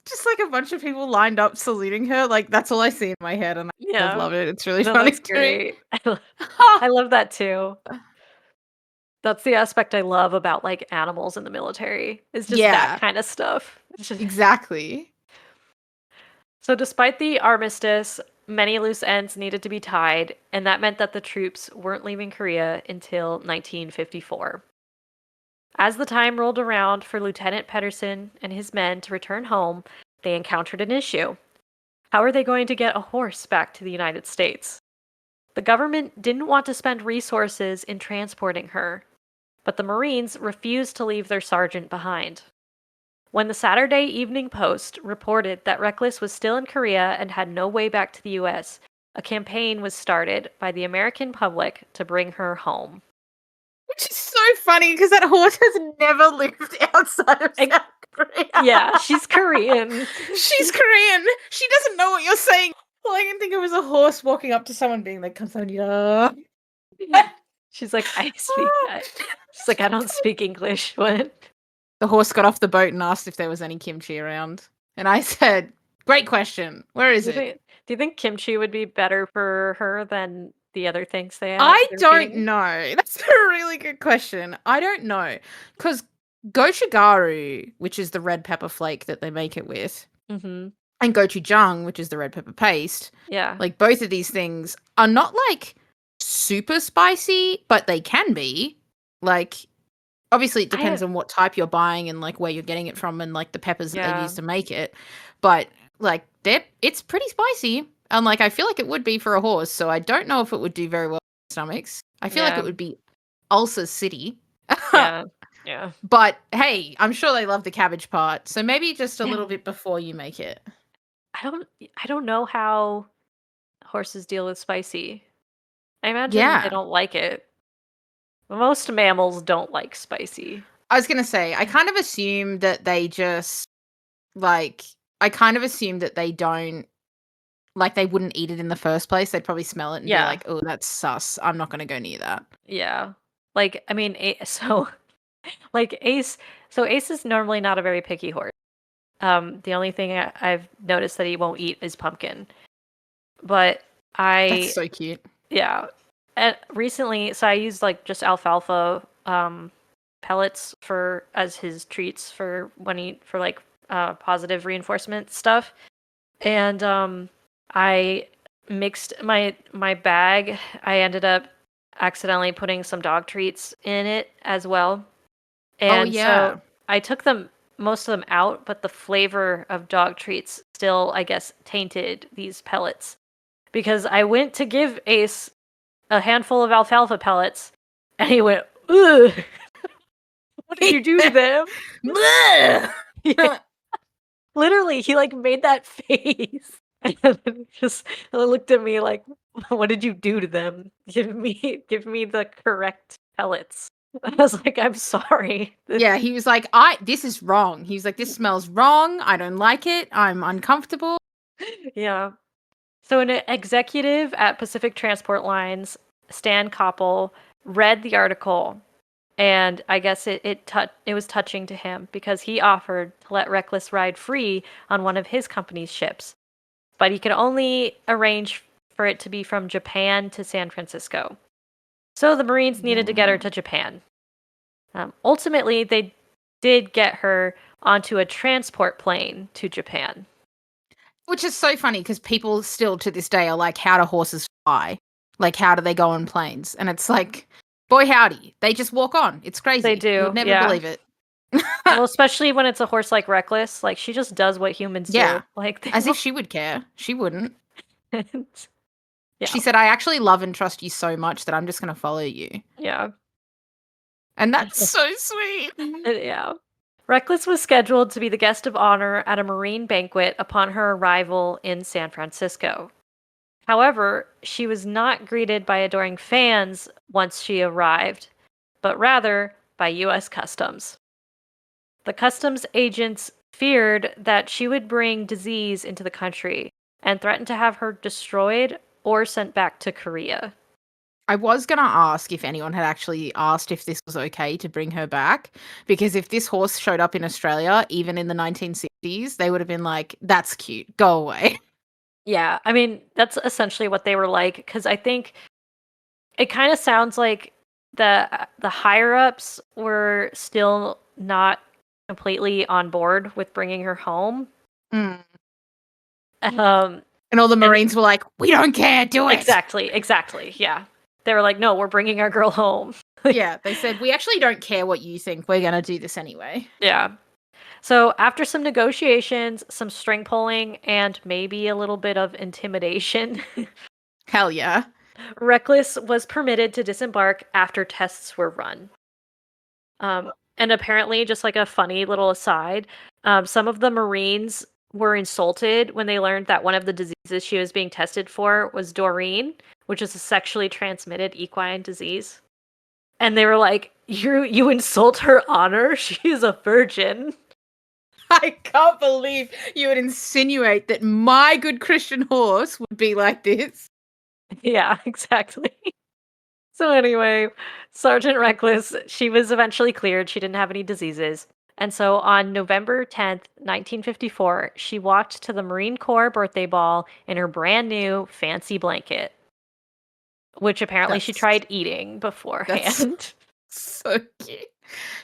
just like a bunch of people lined up saluting her. Like, that's all I see in my head, and I kind of Yeah. love it. It's really No, funny that's to me. great. I love that too. That's the aspect I love about, like, animals in the military, is just that Yeah, kinda stuff. It's just exactly. so despite the armistice, many loose ends needed to be tied, and that meant that the troops weren't leaving Korea until 1954. As the time rolled around for Lieutenant Pedersen and his men to return home, they encountered an issue. How are they going to get a horse back to the United States? The government didn't want to spend resources in transporting her, but the Marines refused to leave their sergeant behind. When the Saturday Evening Post reported that Reckless was still in Korea and had no way back to the US, a campaign was started by the American public to bring her home. Which is so funny because that horse has never lived outside of I, South Korea. yeah, she's Korean. She's Korean. She doesn't know what you're saying. All I can think of is a horse walking up to someone being like, "Kamsahamnida." She's like, she's like, I don't speak English. What? The horse got off the boat and asked if there was any kimchi around. And I said, "Great question. Where is it?" Do you think kimchi would be better for her than the other things I they're don't feeding know. That's a really good question. I don't know. Because gochugaru, which is the red pepper flake that they make it with, her? Mm-hmm. and gochujang, which is the red pepper paste, Yeah. like both of these things are not like super spicy, but they can be. Like, obviously it depends on what type you're buying and like where you're getting it from and like the peppers that they've Yeah. used to make it. But like it's pretty spicy. And like I feel like it would be for a horse, so I don't know if it would do very well in stomachs. I feel like Yeah. it would be ulcer city. Yeah. Yeah. But hey, I'm sure they love the cabbage part. So maybe just a little bit before you make it. I don't know how horses deal with spicy. I imagine they Yeah. don't like it. Most mammals don't like spicy. I was going to say, I kind of assume that they just like I kind of assume that they don't like they wouldn't eat it in the first place. They'd probably smell it and be Yeah. like, "Oh, that's sus. I'm not going to go near that." Yeah. Like, I mean, so like Ace is normally not a very picky horse. The only thing I've noticed that he won't eat is pumpkin. But That's I, so cute. yeah, and recently, so I used like just alfalfa pellets for as his treats for when he for like positive reinforcement stuff, and I mixed my bag. I ended up accidentally putting some dog treats in it as well. Oh And so yeah. I took them most of them out, but the flavor of dog treats still, I guess, tainted these pellets. Because I went to give Ace a handful of alfalfa pellets, and he went, "Ugh, what did you do to them?" Bleh! Yeah, literally, he like made that face. And then just looked at me like, "What did you do to them? Give me the correct pellets." I was like, "I'm sorry." Yeah, he was like, "I this is wrong." He was like, "This smells wrong. I don't like it. I'm uncomfortable." Yeah. So an executive at Pacific Transport Lines, Stan Koppel, read the article, and I guess it was touching to him because he offered to let Reckless ride free on one of his company's ships, but he could only arrange for it to be from Japan to San Francisco. So the Marines needed to get her Wow. to Japan. Ultimately, they did get her onto a transport plane to Japan. Which is so funny because people still to this day are like, "How do horses fly? Like, how do they go on planes?" And it's like, boy howdy, they just walk on. It's They crazy. You would do, never yeah. believe it. Well, especially when it's a horse like Reckless, like she just does what humans Yeah. do. Like they As if don't. she would care. She wouldn't. Yeah, She said, "I actually love and trust you so much that I'm just going to follow you." yeah, And that's so sweet. yeah. Reckless was scheduled to be the guest of honor at a Marine banquet upon her arrival in San Francisco. However, she was not greeted by adoring fans once she arrived, but rather by U.S. Customs. The customs agents feared that she would bring disease into the country and threatened to have her destroyed or sent back to Korea. I was going to ask if anyone had actually asked if this was okay to bring her back, because if this horse showed up in Australia, even in the 1960s, they would have been like, "That's cute. Go away." Yeah, I mean, that's essentially what they were like because I think it kind of sounds like the higher ups were still not completely on board with bringing her home. Mm. Um, And all the And Marines were like, we don't care, do it. exactly, yeah. They were like, "No, we're bringing our girl home." Yeah, they said, we actually don't care what you think. We're going to do this anyway. Yeah. So after some negotiations, some string pulling, and maybe a little bit of intimidation, Hell yeah. Reckless was permitted to disembark after tests were run. And apparently, just like a funny little aside, some of the Marines were insulted when they learned that one of the diseases she was being tested for was Doreen, which is a sexually transmitted equine disease. And they were like, "You insult her honor? She is a virgin." I can't believe you would insinuate that my good Christian horse would be like this. Yeah, exactly. So anyway, Sergeant Reckless, she was eventually cleared. She didn't have any diseases. And so on November 10th, 1954, she walked to the Marine Corps birthday ball in her brand new fancy blanket, which apparently she That's tried eating that's beforehand. so cute.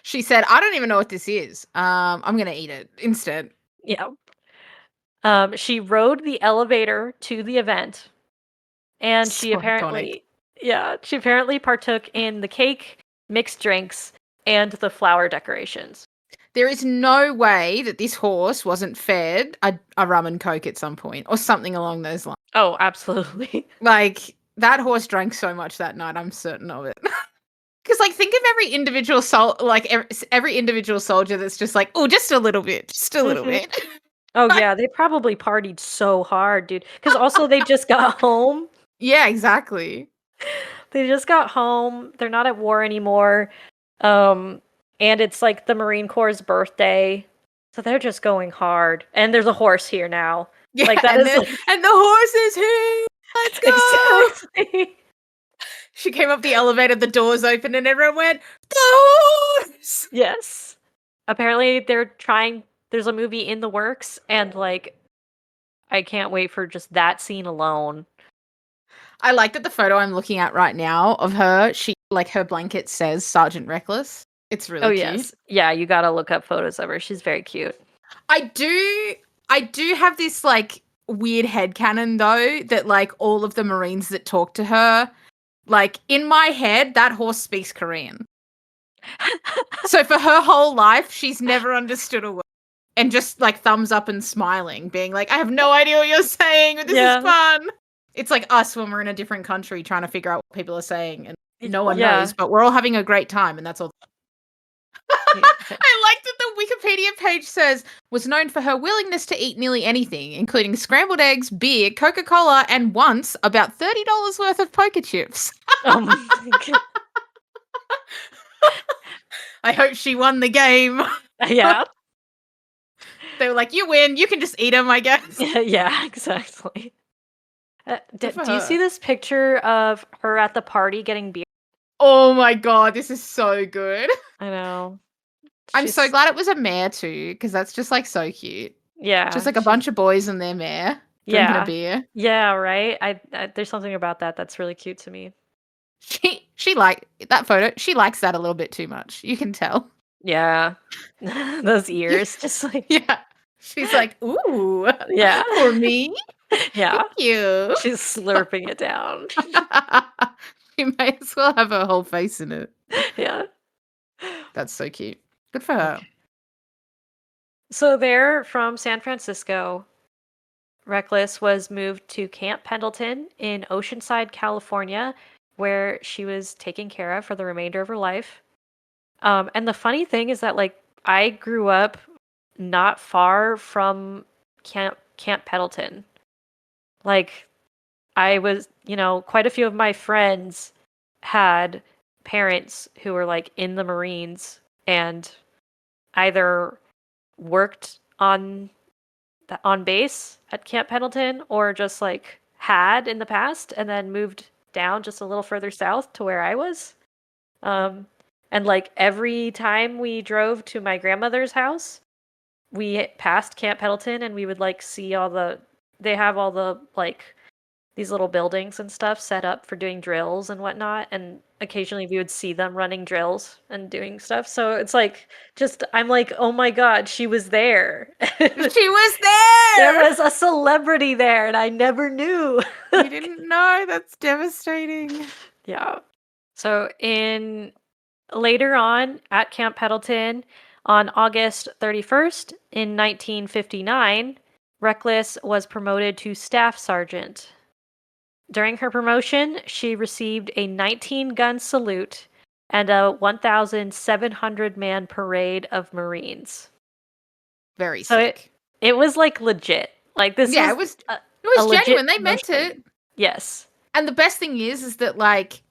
She said, I don't even know what this is. I'm gonna eat it instead. Yeah. She rode the elevator to the event, and So iconic. she apparently partook in the cake, mixed drinks, and the flower decorations. There is no way that this horse wasn't fed a rum and coke at some point or something along those lines. Oh, absolutely. Like, that horse drank so much that night, I'm certain of it. Because, like, think of every individual every individual soldier that's just like, oh, just a little bit, just a little Mhm. bit. Oh, yeah, they probably partied so hard, dude. Because also they just got home. Yeah, exactly. They just got home. They're not at war anymore. Um, and it's like the Marine Corps' birthday. So they're just going hard. And there's a horse here now. Yeah, Like that and is then like and the horse is here. Let's go. exactly. She came up the elevator, the doors opened, and everyone went, the horse. Yes. Apparently there's a movie in the works and like I can't wait for just that scene alone. I like that the photo I'm looking at right now of her, she like her blanket says Sergeant Reckless. It's Oh really cute. yes. Yeah, you got to look up photos of her. She's very cute. I do I do have this like weird headcanon though that like all of the Marines that talk to her, like in my head, that horse speaks Korean. So for her whole life, she's never understood a word. And just like thumbs up and smiling, being like, I have no idea what you're saying, but this is Yeah. fun. It's like us when we're in a different country trying to figure out what people are saying and no one Yeah. knows, but we're all having a great time and that's all. Yeah. I like that the Wikipedia page says was known for her willingness to eat nearly anything, including scrambled eggs, beer, Coca-Cola, and once about $30 worth of poker chips. Oh my God. I hope she won the game. Yeah. They were like, you win, you can just eat them, I guess. Yeah, exactly. Good for Do you see her. this picture of her at the party getting beer? Oh my god, this is so good. I know. I'm so She's glad it was a mare too, because that's just like so cute. Just yeah, like a bunch of boys and their mare drinking a yeah. beer. Yeah, right? There's something about that that's really cute to me. She like that photo. She likes that a little bit too much. You can tell. Yeah. Those Yeah, ears just like yeah. She's like, ooh, yeah. for me. Yeah. Thank you. She's slurping it down. She may as well have her whole face in it. Yeah. That's so cute. Good for her. Okay. So there from San Francisco, Reckless was moved to Camp Pendleton in Oceanside, California, where she was taken care of for the remainder of her life. And the funny thing is that like I grew up not far from Camp Pendleton. Like I was, quite a few of my friends had parents who were like in the Marines and either worked on base at Camp Pendleton or just like had in the past and then moved down just a little further south to where I was. Um, and like every time we drove to my grandmother's house, we passed Camp Pendleton and we would like see they have all the like these little buildings and stuff set up for doing drills and whatnot. And occasionally we would see them running drills and doing stuff. So it's like just I'm like, "Oh my God, she was there." She was There there. was a celebrity there and I never knew. You didn't know. That's devastating. Yeah. So in later on at Camp Pendleton on August 31st in 1959, Reckless was promoted to staff sergeant. During her promotion, she received a 19-gun salute and a 1,700-man parade of Marines. Very So it sick. it was like legit. Like this Yeah, was a it was legit genuine. They meant promotion. it. Yes. And the best thing is that like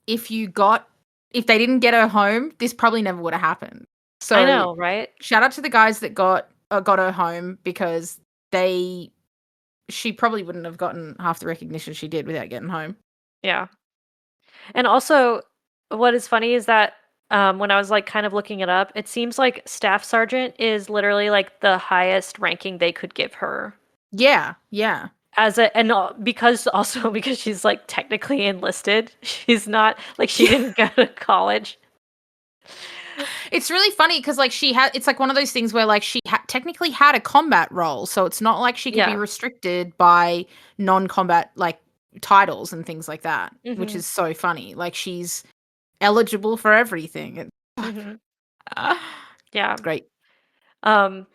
if if they didn't get her home, this probably never would have happened. I So know, right? shout out to the guys that got her home because they she probably wouldn't have gotten half the recognition she did without getting home. Yeah. And also, what is funny is that when I was like kind of looking it up, it seems like staff sergeant is literally like the highest ranking they could give her. Yeah, yeah. As a and because also because she's like technically enlisted, she's not like she Yeah. didn't go to college. It's really funny because like it's like one of those things where like technically had a combat role, so it's not like she could be Yeah. restricted by non-combat like titles and things like that, which Mhm. is so funny. Like she's eligible for everything. Mhm. It's Yeah. great. Um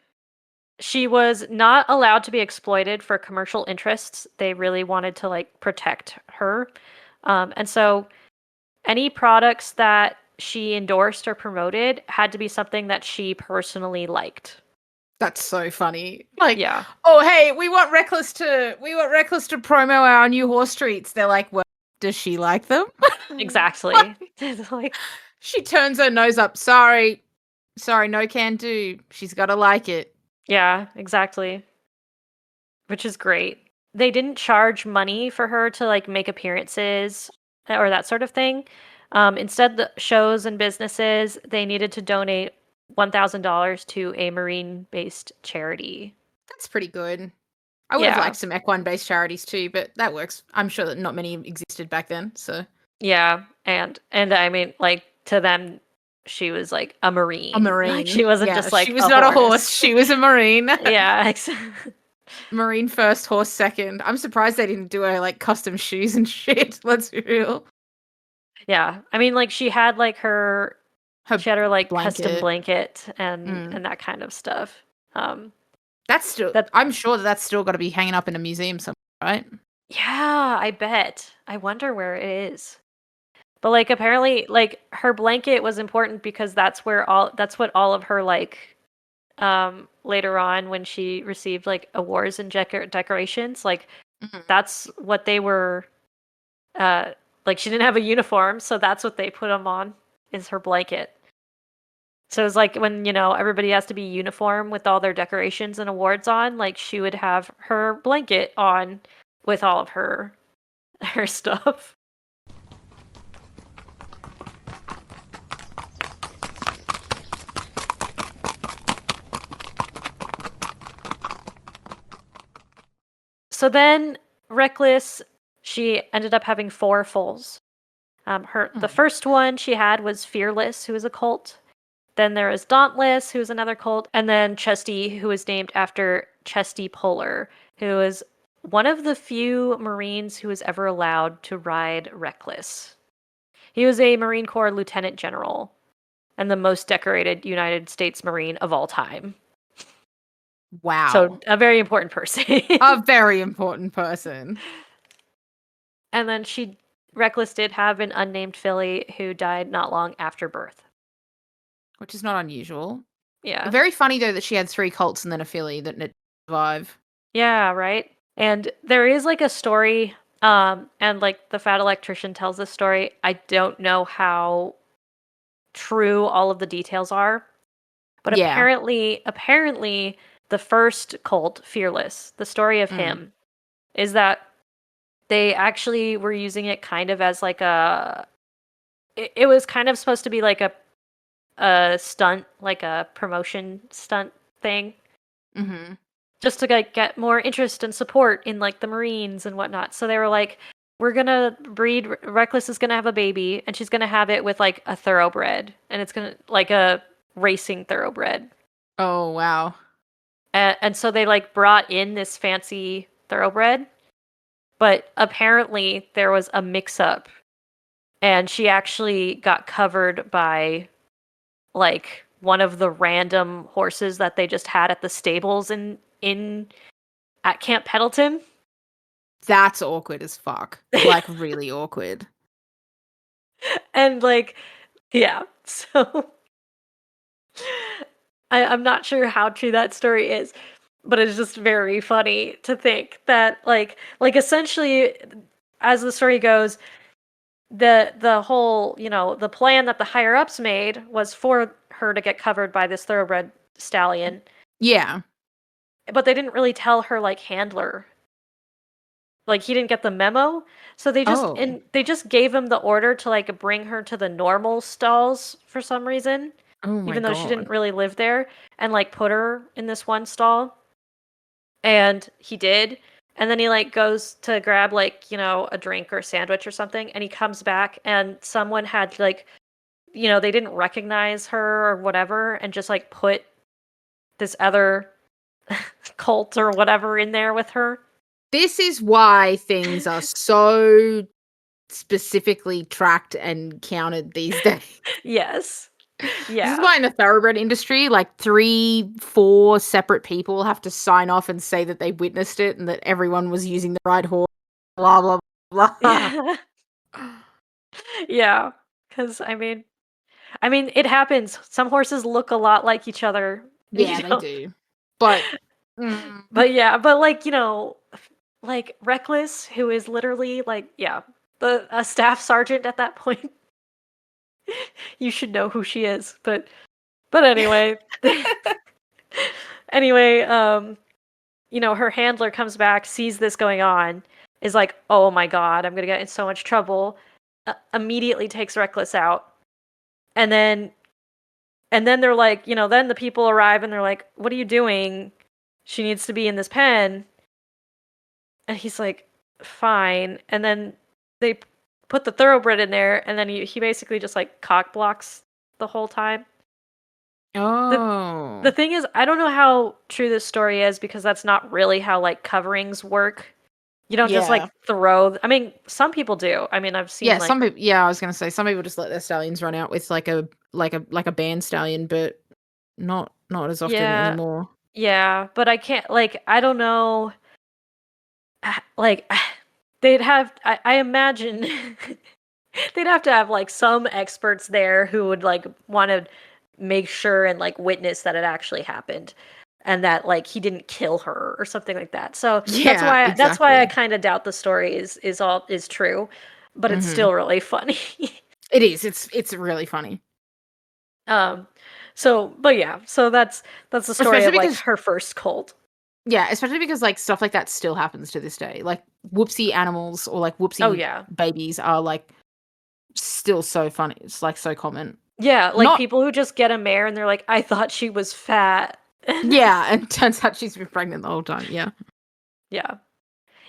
she was not allowed to be exploited for commercial interests. They really wanted to like protect her. And so any products that she endorsed or promoted had to be something that she personally liked. That's so funny. Like, Yeah, oh hey, we want Reckless to promo our new horse treats. They're like, well, does she like them? exactly. It's like, She turns her nose up. Sorry, no can do. She's gotta like it. yeah, exactly. Which is great. They didn't charge money for her to like make appearances or that sort of thing. Instead, the shows and businesses they needed to donate $1,000 to a marine-based charity. That's pretty good. I would have Yeah, liked some equine based charities too, but that works. I'm sure that not many existed back then. So yeah, and I mean, like to them, she was like a a marine. Like marine. she wasn't Yeah, just she like was a not a horse. horse. She was a marine. Yeah, Marine first, horse second. I'm surprised they didn't do her like custom shoes and shit. Let's be real. yeah. I mean, like Her she had her like custom blanket. blanket Mm. and that kind of stuff. Um, That's still. that I'm sure that that's still got to be hanging up in a museum somewhere, right? yeah, I bet. I wonder where it is. But like apparently, like her blanket was important because that's what all of her like later on when she received like awards and decorations like Mhm. that's what they were uh like she didn't have a uniform so that's what they put them on is her blanket. So it's like when everybody has to be uniform with all their decorations and awards on, like she would have her blanket on with all of her stuff. So then Reckless, she ended up having four foals. The Mm. first one she had was Fearless, who was a colt. Then there was Dauntless, who was another colt, and then Chesty, who was named after Chesty Puller, who was one of the few Marines who was ever allowed to ride Reckless. He was a Marine Corps lieutenant general and the most decorated United States Marine of all time. So Wow. a very important person. A very important person. And then Reckless did have an unnamed filly who died not long after birth. Which is not unusual. Yeah. Very funny though that she had three colts and then a filly that didn't survive. Yeah, right? And there is like a story, and like the fat electrician tells this story. I don't know how true all of the details are, but Yeah. apparently the first cult, Fearless, the story of Mm. him is that they actually were using it kind of as like it was kind of supposed to be like a stunt, like a promotion stunt thing, Mm-hmm. just to like get more interest and support in like the Marines and whatnot. So they were like, we're gonna breed. Reckless is gonna have a baby, and she's gonna have it with like a thoroughbred, and it's gonna like a racing thoroughbred. Oh, wow. And so they like brought in this fancy thoroughbred, but apparently there was a mix-up, and she actually got covered by like one of the random horses that they just had at the stables in at Camp Pendleton. That's awkward as fuck. Like, really awkward. And like, yeah. So I'm not sure how true that story is, but it's just very funny to think that like essentially, as the story goes, the whole, the plan that the higher ups made was for her to get covered by this thoroughbred stallion, Yeah. but they didn't really tell her like handler. Like he didn't get the memo, so Oh. they just gave him the order to like bring her to the normal stalls for some reason, Oh my even though she god. didn't really live there, and like put her in this one stall. And he did. And then he like goes to grab like, a drink or a sandwich or something, and he comes back and someone had like, they didn't recognize her or whatever and just like put this other cult or whatever in there with her. This is why things are so specifically tracked and counted these days. Yes. This is Yeah. why in the thoroughbred industry, like 3, 4 separate people have to sign off and say that they witnessed it and that everyone was using the right horse, blah, blah, blah. Yeah. Yeah. Cuz I mean it happens. Some horses look a lot like each other, Yeah, they do. But mm, But yeah, but like, like Reckless, who is literally like, yeah, the a staff sergeant at that point. You should know who she is. But anyway. Anyway, her handler comes back, sees this going on, is like, "Oh my god, I'm going to get in so much trouble." Immediately takes Reckless out. And then they're like, then the people arrive and they're like, "What are you doing? She needs to be in this pen." And he's like, "Fine." And then they put the thoroughbred in there, and then he basically just like cock blocks the whole time. The the oh. thing is, I don't know how true this story is because that's not really how like coverings work. You don't just like Yeah. I mean, some people do. I mean, I've seen Yeah, like, some people yeah, I was gonna say some people just let their stallions run out with like a band stallion, but not as often yeah, anymore. yeah, but I can't like I don't know. Like they'd have I imagine they'd have to have like some experts there who would like want to make sure and like witness that it actually happened and that like he didn't kill her or something like that. So Yeah, that's why I exactly. kind of doubt the story is true, but it's Mhm. still really funny. It is. It's really funny. um but yeah, so that's the story Especially of like because her first cult. yeah, especially because, like, stuff like that still happens to this day. Like, whoopsie animals or, like, Oh whoopsie yeah. babies are, like, still so funny. It's, like, so common. Yeah, like Not people who just get a mare and they're like, I thought she was fat. yeah, and turns out she's been pregnant the whole time, yeah. Yeah.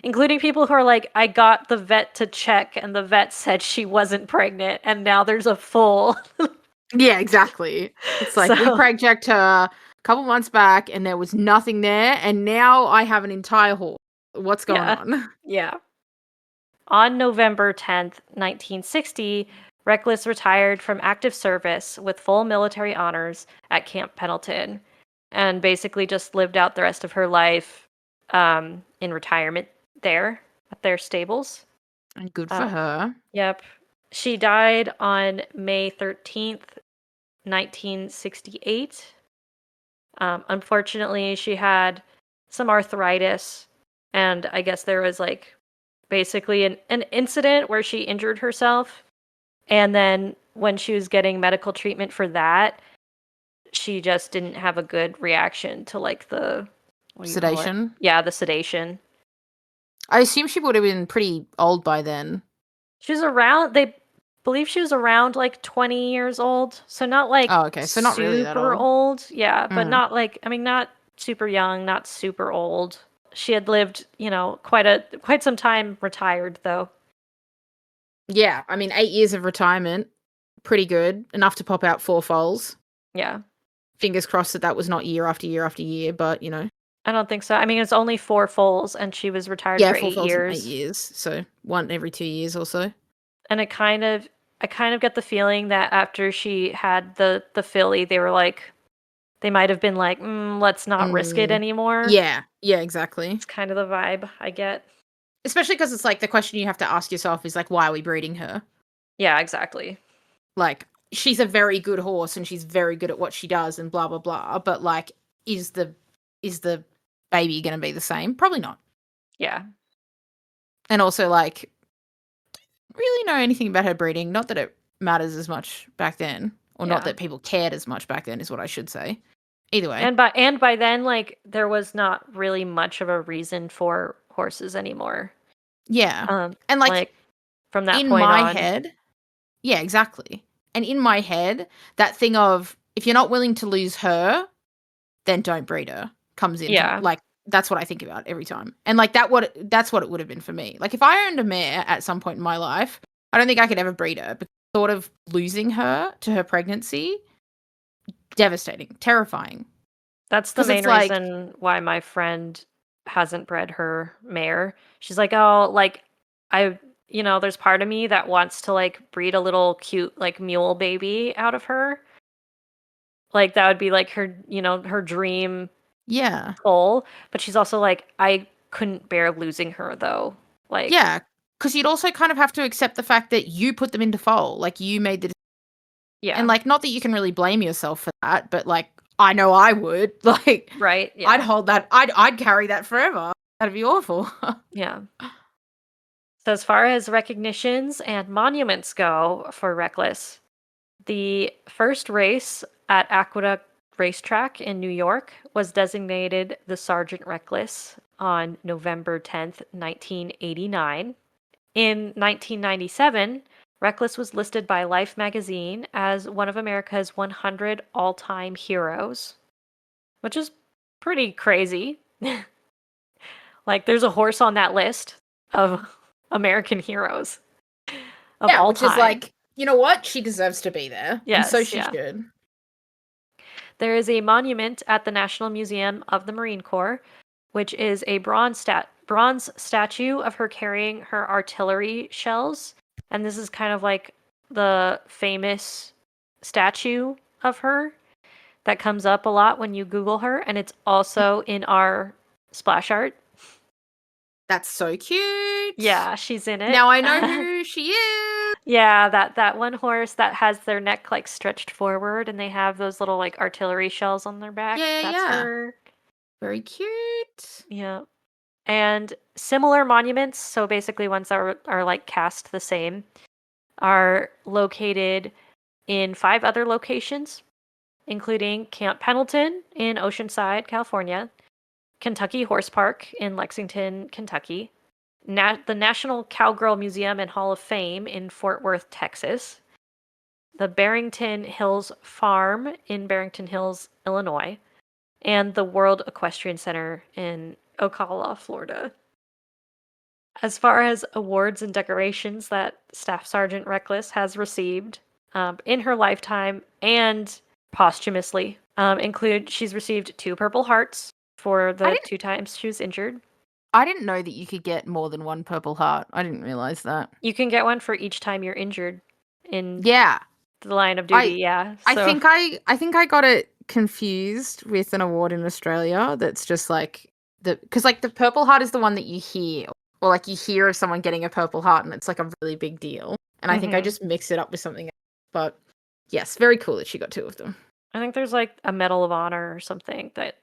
Including people who are like, I got the vet to check and the vet said she wasn't pregnant and now there's a full. Yeah, exactly. It's like, "We So, preg checked her a couple months back and there was nothing there, and now I have an entire horse. What's going yeah. on?" Yeah. On November 10th, 1960, Reckless retired from active service with full military honors at Camp Pendleton and basically just lived out the rest of her life in retirement there at their stables. And good for Uh, her. yep. She died on May 13th, 1968. Unfortunately, she had some arthritis, and I guess there was like basically an incident where she injured herself. And then when she was getting medical treatment for that, she just didn't have a good reaction to like the, what do you call it? Sedation. Yeah, the sedation. I assume she would have been pretty old by then. She was around, they believe she was around like 20 years old. So not like Oh, okay, so not really that super old. old. Yeah, but Mm. not like, I mean, not super young, not super old. She had lived, quite some time retired though. Yeah, I mean, 8 years of retirement, pretty good, enough to pop out 4 foals. Yeah. Fingers crossed that that was not year after year after year, but, I don't think so. I mean, it's only 4 foals, and she was retired yeah, for 4 8 foals in 8 years. years, so 1 every 2 years or so. And I kind of get the feeling that after she had the filly, they were like they might have been like, let's not risk it Mm. anymore." Yeah, exactly. It's kind of the vibe I get. Especially because it's, like, the question you have to ask yourself is, like, why are we breeding her? Yeah, exactly. Like, she's a very good horse and she's very good at what she does and blah, blah, blah, but, like, is the baby gonna be the same? Probably not. Yeah. And also, like, really know anything about her breeding, not that it matters as much back then, or not Yeah. that people cared as much back then is what I should say. Either way. And by then, like, there was not really much of a reason for horses anymore. Yeah. And, like, Like, from that in point my on. head yeah, exactly. And in my head, that thing of, if you're not willing to lose her, then don't breed her, comes into Yeah. like, that's what I think about every time. And, like, that's what it would have been for me. Like, if I owned a mare at some point in my life, I don't think I could ever breed her, but thought of losing her to her pregnancy, devastating, terrifying. That's the Because main it's like reason why my friend hasn't bred her mare. She's like, "Oh, like I, there's part of me that wants to like breed a little cute like mule baby out of her. Like that would be like her, her dream yeah. goal, but she's also like I couldn't bear losing her though. Like, Yeah, because you'd also kind of have to accept the fact that you put them into foal, like, you made the and, yeah. like, not that you can really blame yourself for that, but, like, I know I would, like, Right? I'd Yeah. hold that I'd carry that forever. That'd be awful. Yeah. So as far as recognitions and monuments go for Reckless, the first race at Aqueduct Racetrack in New York was designated the Sergeant Reckless on November 10th, 1989. In 1997, Reckless was listed by Life magazine as one of America's 100 all-time heroes, which is pretty crazy. Like, there's a horse on that list of American heroes of Yeah, all which is time. like, you know what? She deserves to be there, and so Yes, she yeah. should. There is a monument at the National Museum of the Marine Corps, which is a bronze statue of her carrying her artillery shells. And this is kind of like the famous statue of her that comes up a lot when you Google her. And it's also in our splash art. That's so cute. Yeah, she's in it. Now I know who she is. Yeah, that one horse that has their neck like stretched forward and they have those little like artillery shells on their back. Yeah, yeah, That's yeah. her. Very cute. Yeah. And similar monuments, so basically ones that are like cast the same, are located in 5 other locations, including Camp Pendleton in Oceanside, California, Kentucky Horse Park in Lexington, Kentucky, the National Cowgirl Museum and Hall of Fame in Fort Worth, Texas, the Barrington Hills Farm in Barrington Hills, Illinois, and the World Equestrian Center in Ocala, Florida. As far as awards and decorations that Staff Sergeant Reckless has received in her lifetime and posthumously, include she's received 2 Purple Hearts for I the didn't 2 times she was injured. I didn't know that you could get more than 1 Purple Heart. I didn't realize that. You can get one for each time you're injured in Yeah. the line of duty. I Yeah. I So, think I think I got it confused with an award in Australia that's just like because like the Purple Heart is the one that you hear, or like you hear of someone getting a Purple Heart and it's like a really big deal. And I think I mhm. just mixed it up with something else. But yes, very cool that she got 2 of them. I think there's like a Medal of Honor or something that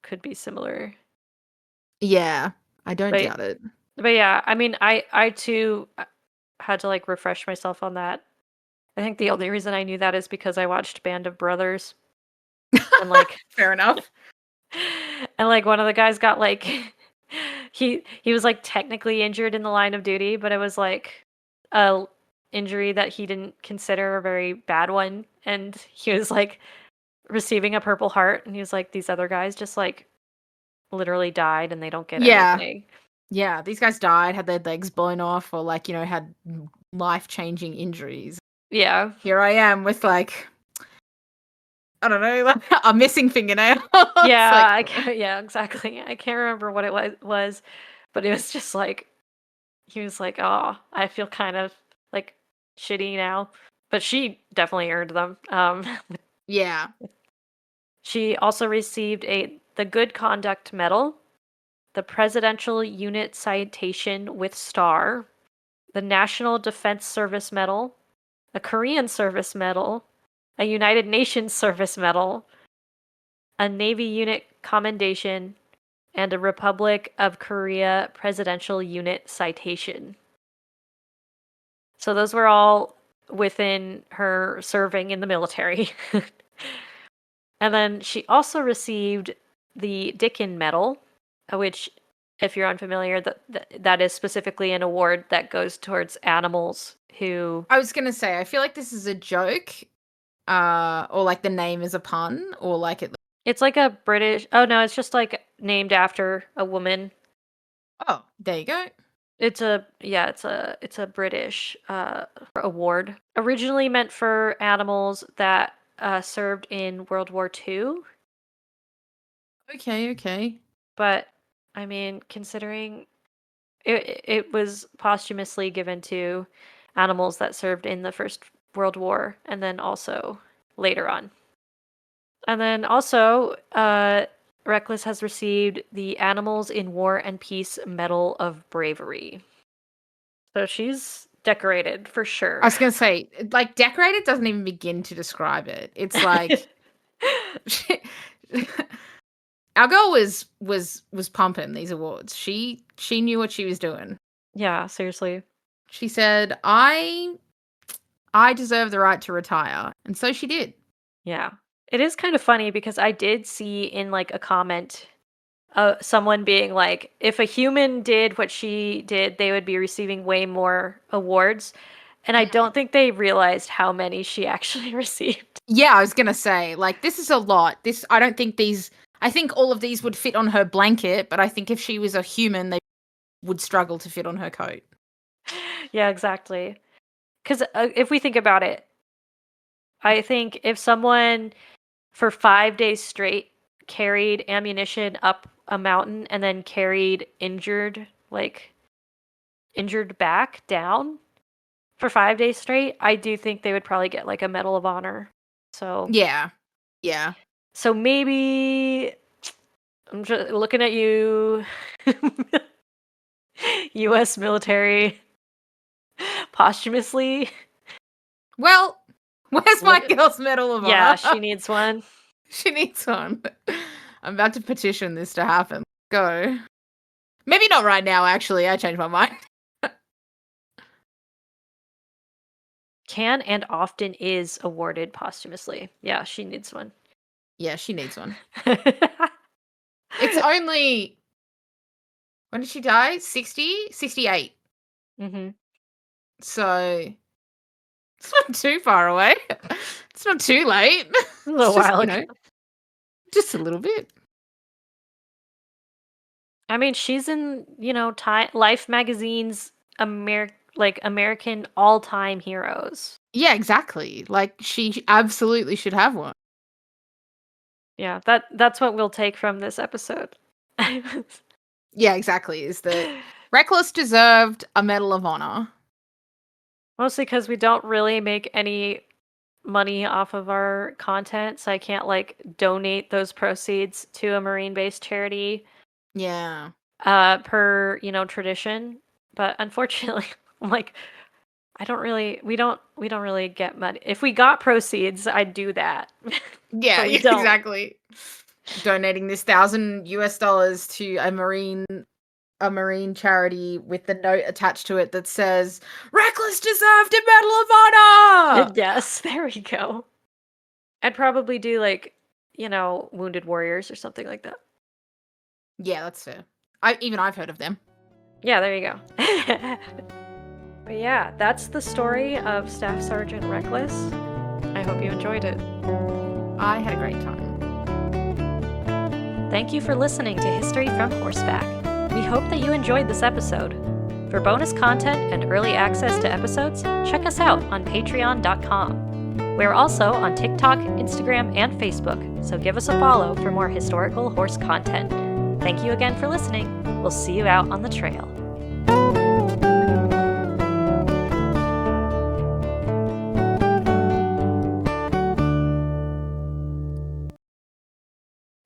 could be similar. Yeah, I don't But doubt it. but yeah, I mean, I too had to like refresh myself on that. I think the only reason I knew that is because I watched Band of Brothers and like Fair enough. and like one of the guys got like he was like technically injured in the line of duty, but it was like a injury that he didn't consider a very bad one, and he was like receiving a Purple Heart, and he was like these other guys just like literally died and they don't get Yeah. anything. Yeah, these guys died, had their legs blown off, or like, had life-changing injuries. Yeah. Here I am with, like, I don't know, like, a missing fingernail. It's Yeah, like, I can't, yeah, exactly. I can't remember what it was, but it was just like he was like, "Oh, I feel kind of like shitty now." But she definitely earned them. yeah. She also received the Good Conduct Medal, the Presidential Unit Citation with Star, the National Defense Service Medal, a Korean Service Medal, a United Nations Service Medal, a Navy Unit Commendation, and a Republic of Korea Presidential Unit Citation. So those were all within her serving in the military. And then she also received the Dickin Medal, which, if you're unfamiliar, that is specifically an award that goes towards animals who. I was gonna say, I feel like this is a joke, or, like, the name is a pun, or, like, it It's like a British. Oh no, it's just like named after a woman. oh, there you go. It's a British award. Originally meant for animals that served in World War II, Okay, okay. but I mean, considering it was posthumously given to animals that served in the First World War and then also later on. And then also, Reckless has received the Animals in War and Peace Medal of Bravery. So she's decorated for I sure. was gonna say, like, decorated doesn't even begin to describe it. It's like our girl was pumping these awards. She knew what she was doing. Yeah, seriously. She said, I deserve the right to retire." And so she did. Yeah. It is kind of funny because I did see in like a comment someone being like, if a human did what she did, they would be receiving way more awards. And I Mm. don't think they realized how many she actually received. Yeah, I was gonna say, like, this is a lot. This I think all of these would fit on her blanket, but I think if she was a human, they would struggle to fit on her coat. Yeah, exactly. Because if we think about it, I think if someone for 5 days straight carried ammunition up a mountain and then carried injured back down for 5 days straight, I do think they would probably get like a Medal of Honor. So, Yeah. Yeah. so maybe I'm just looking at you, U.S. military, posthumously. Well, where's my Look, girl's Medal of yeah, Honor? she needs one. She needs one. I'm about to petition this to happen. Go. Maybe not right now, actually. I changed my mind. Can and often is awarded posthumously. Yeah, she needs one. Yeah, she needs one. It's only when did she die? 60? 68. hmm So it's not too far away. It's not too late. A It's little just, while ago. just a little bit. I mean, she's in, Life magazine's American all-time heroes. Yeah, exactly. Like she absolutely should have one. Yeah, that's what we'll take from this episode. Yeah, exactly. Is that Reckless deserved a Medal of Honor. Mostly because we don't really make any money off of our content, so I can't like donate those proceeds to a marine-based charity Yeah. per, tradition. But unfortunately, I'm like we don't really get money. If we got proceeds, I'd do that. Yeah, But we yeah, don't. exactly. Donating this $1,000 to a marine charity with the note attached to it that says Reckless deserved a Medal of Honor. Yes, there we go. I'd probably do like, Wounded Warriors or something like that. Yeah, that's fair. I've heard of them. Yeah, there you go. But yeah, that's the story of Staff Sergeant Reckless. I hope you enjoyed it. I had a great time. Thank you for listening to History from Horseback. We hope that you enjoyed this episode. For bonus content and early access to episodes, check us out on patreon.com. We're also on TikTok, Instagram, and Facebook, so give us a follow for more historical horse content. Thank you again for listening. We'll see you out on the trail.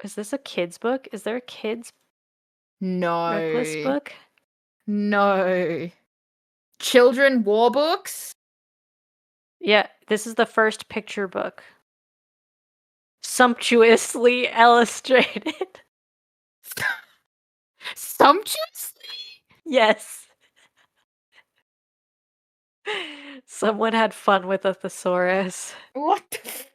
Is this a kid's book? Is there a kid's Reckless No. book? No. Children war books? Yeah, this is the first picture book. Sumptuously illustrated. Sumptuously? Yes. Someone had fun with a thesaurus. What the